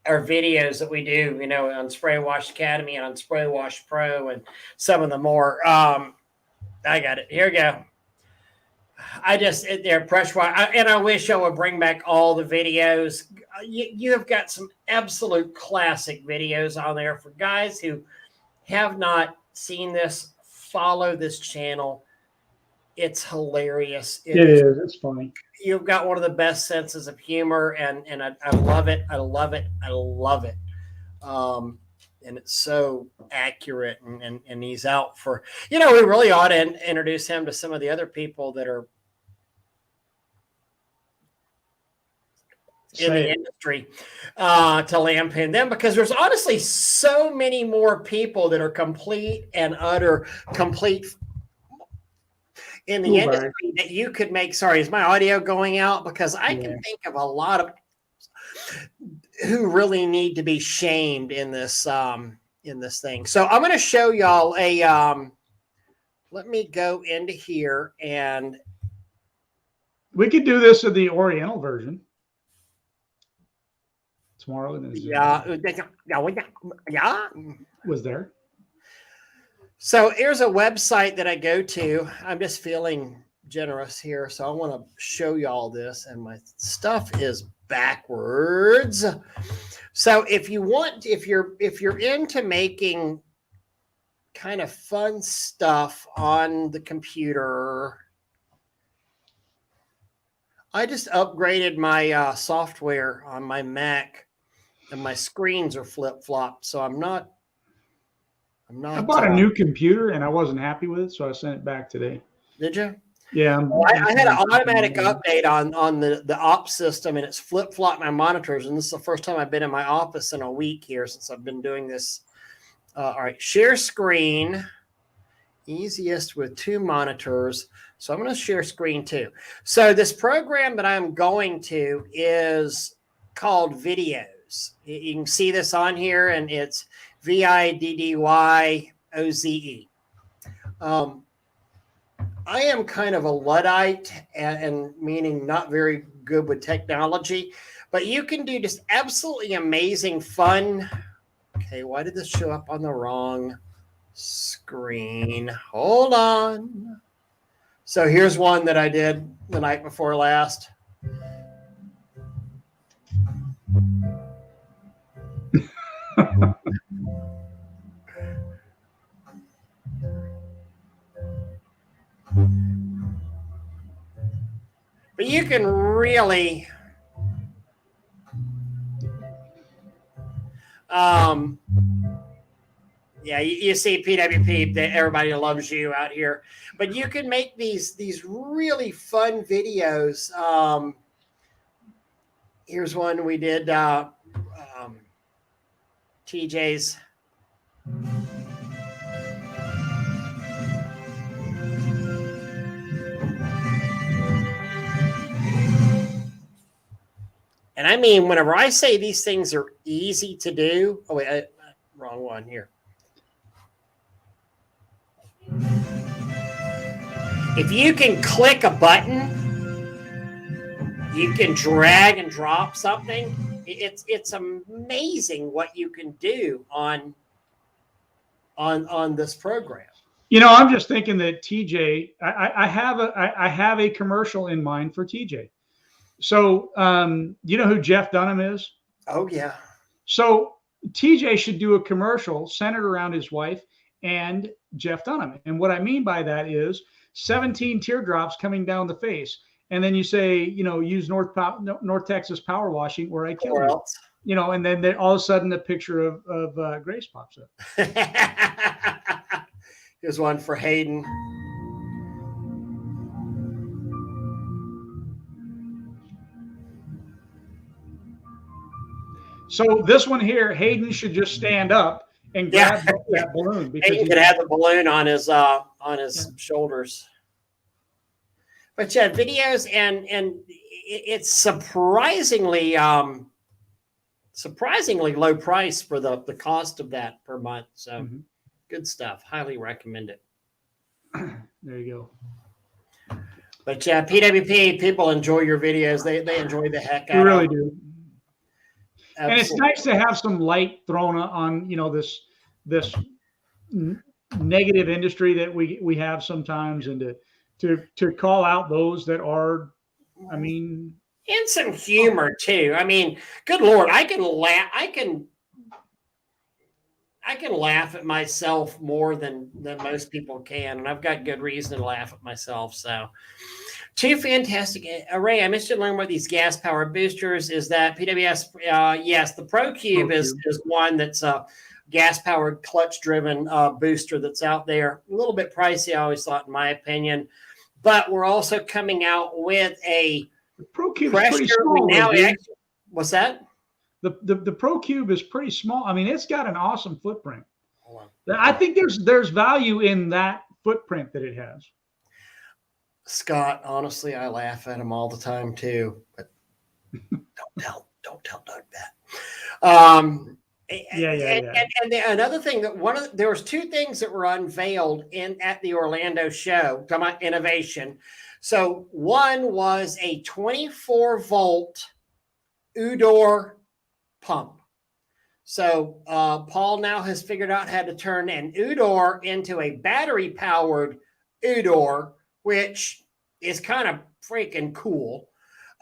our videos that we do, on Spray Wash Academy and on Spray Wash Pro and some of the more. I got it. Here we go. They're pressure wash, and I wish I would bring back all the videos. You have got some absolute classic videos on there for guys who have not seen this. Follow this channel. It's hilarious. It is. It's funny. You've got one of the best senses of humor, and I love it. I love it. I love it. And it's so accurate, and he's out for, we really ought to introduce him to some of the other people that are in the industry to lampoon them, because there's honestly so many more people that are complete in the industry that you could make. Sorry, is my audio going out? Because I can think of a lot of who really need to be shamed in this thing. So I'm going to show y'all let me go into here, and we could do this in the Oriental version tomorrow. Yeah. Was there? So here's a website that I go to. I'm just feeling generous here, so I want to show y'all this, and my stuff is backwards. So if you're into making kind of fun stuff on the computer, I just upgraded my software on my Mac, and my screens are flip-flopped, so I'm not. I bought a new computer and I wasn't happy with it, so I sent it back today. Did you? Yeah. I had an automatic update on the op system, and it's flip-flopped my monitors. And this is the first time I've been in my office in a week here since I've been doing this. All right, share screen. Easiest with two monitors. So I'm going to share screen too. So this program that I'm going to is called Videos. You can see this on here, and it's VIDDYOZE. I am kind of a Luddite, and meaning not very good with technology, but you can do just absolutely amazing fun. Okay, why did this show up on the wrong screen? Hold on. So here's one that I did the night before last. But you can really yeah, you see PWP, everybody loves you out here. But you can make these really fun videos. Here's one we did, TJ's. And I mean, whenever I say these things are easy to do, oh wait, wrong one here. If you can click a button, you can drag and drop something. It's amazing what you can do on this program. I'm just thinking that TJ, I have a commercial in mind for TJ. So, you know who Jeff Dunham is? Oh, yeah. So TJ should do a commercial centered around his wife and Jeff Dunham. And what I mean by that is 17 teardrops coming down the face. And then you say, use North Texas power washing or I kill you. And then all of a sudden the picture of Grace pops up. Here's one for Hayden. So this one here, Hayden should just stand up and grab that balloon, because he could have the balloon on his shoulders. But yeah, videos and it's surprisingly low price for the cost of that per month. So good stuff. Highly recommend it. There you go. But yeah, PWP people enjoy your videos. They enjoy the heck out of it. They really do. Absolutely. And it's nice to have some light thrown on, this negative industry that we have sometimes, and to call out those that are, and some humor too. I mean, good Lord, I can laugh at myself more than most people can, and I've got good reason to laugh at myself. So, two fantastic array. I missed to learn about these gas powered boosters. Is that PWS? Yes, the Pro Cube is one that's a gas powered clutch driven booster that's out there. A little bit pricey, I always thought, in my opinion. But we're also coming out with a Pro Cube is pretty small. What's that? The Pro Cube is pretty small. I mean, it's got an awesome footprint. I think there's value in that footprint that it has. Scott, honestly, I laugh at him all the time too. But don't tell Doug that. And another thing that there was two things that were unveiled at the Orlando show. Talking about innovation. So one was a 24-volt Udor pump. So Paul now has figured out how to turn an Udor into a battery-powered Udor, which is kind of freaking cool.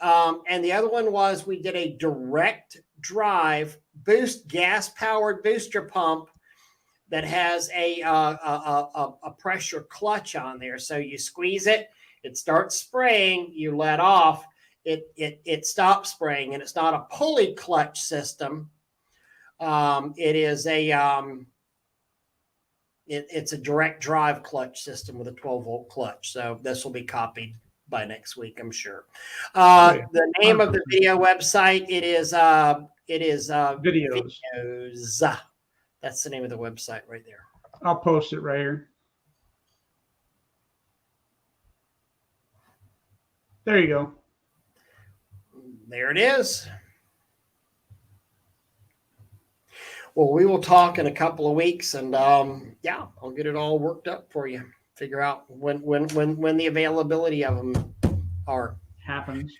And the other one was we did a direct drive gas-powered booster pump that has a pressure clutch on there. So you squeeze it, it starts spraying, you let off, it stops spraying, and it's not a pulley clutch system. It is it's a direct drive clutch system with a 12-volt clutch. So this will be copied by next week, I'm sure. The name of the video website, it is Videos. That's the name of the website right there. I'll post it right here. There you go. There it is. Well, we will talk in a couple of weeks, and I'll get it all worked up for you. Figure out when the availability of them happens.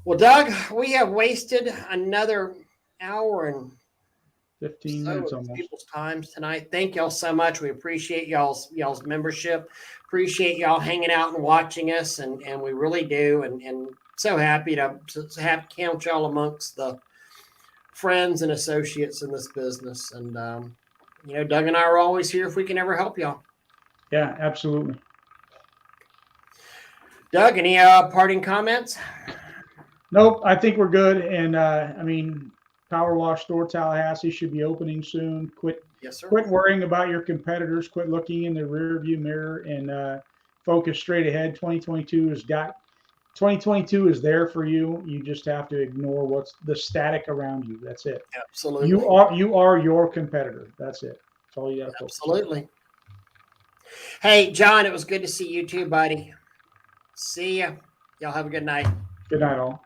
Well, Doug, we have wasted another hour and 15 minutes almost people's times tonight. Thank y'all so much. We appreciate y'all's membership. Appreciate y'all hanging out and watching us, and we really do. And so happy to count y'all amongst the friends and associates in this business. And Doug and I are always here if we can ever help y'all. Yeah, absolutely. Doug, any parting comments? Nope, I think we're good. And Power Wash Store Tallahassee should be opening soon. Quit worrying about your competitors. Quit looking in the rearview mirror and focus straight ahead. 2022 is there for you. You just have to ignore what's the static around you. That's it. Absolutely. You are your competitor. That's it. That's all you got to focus on. Absolutely. Hey, John, it was good to see you too, buddy. See ya. Y'all have a good night. Good night, all.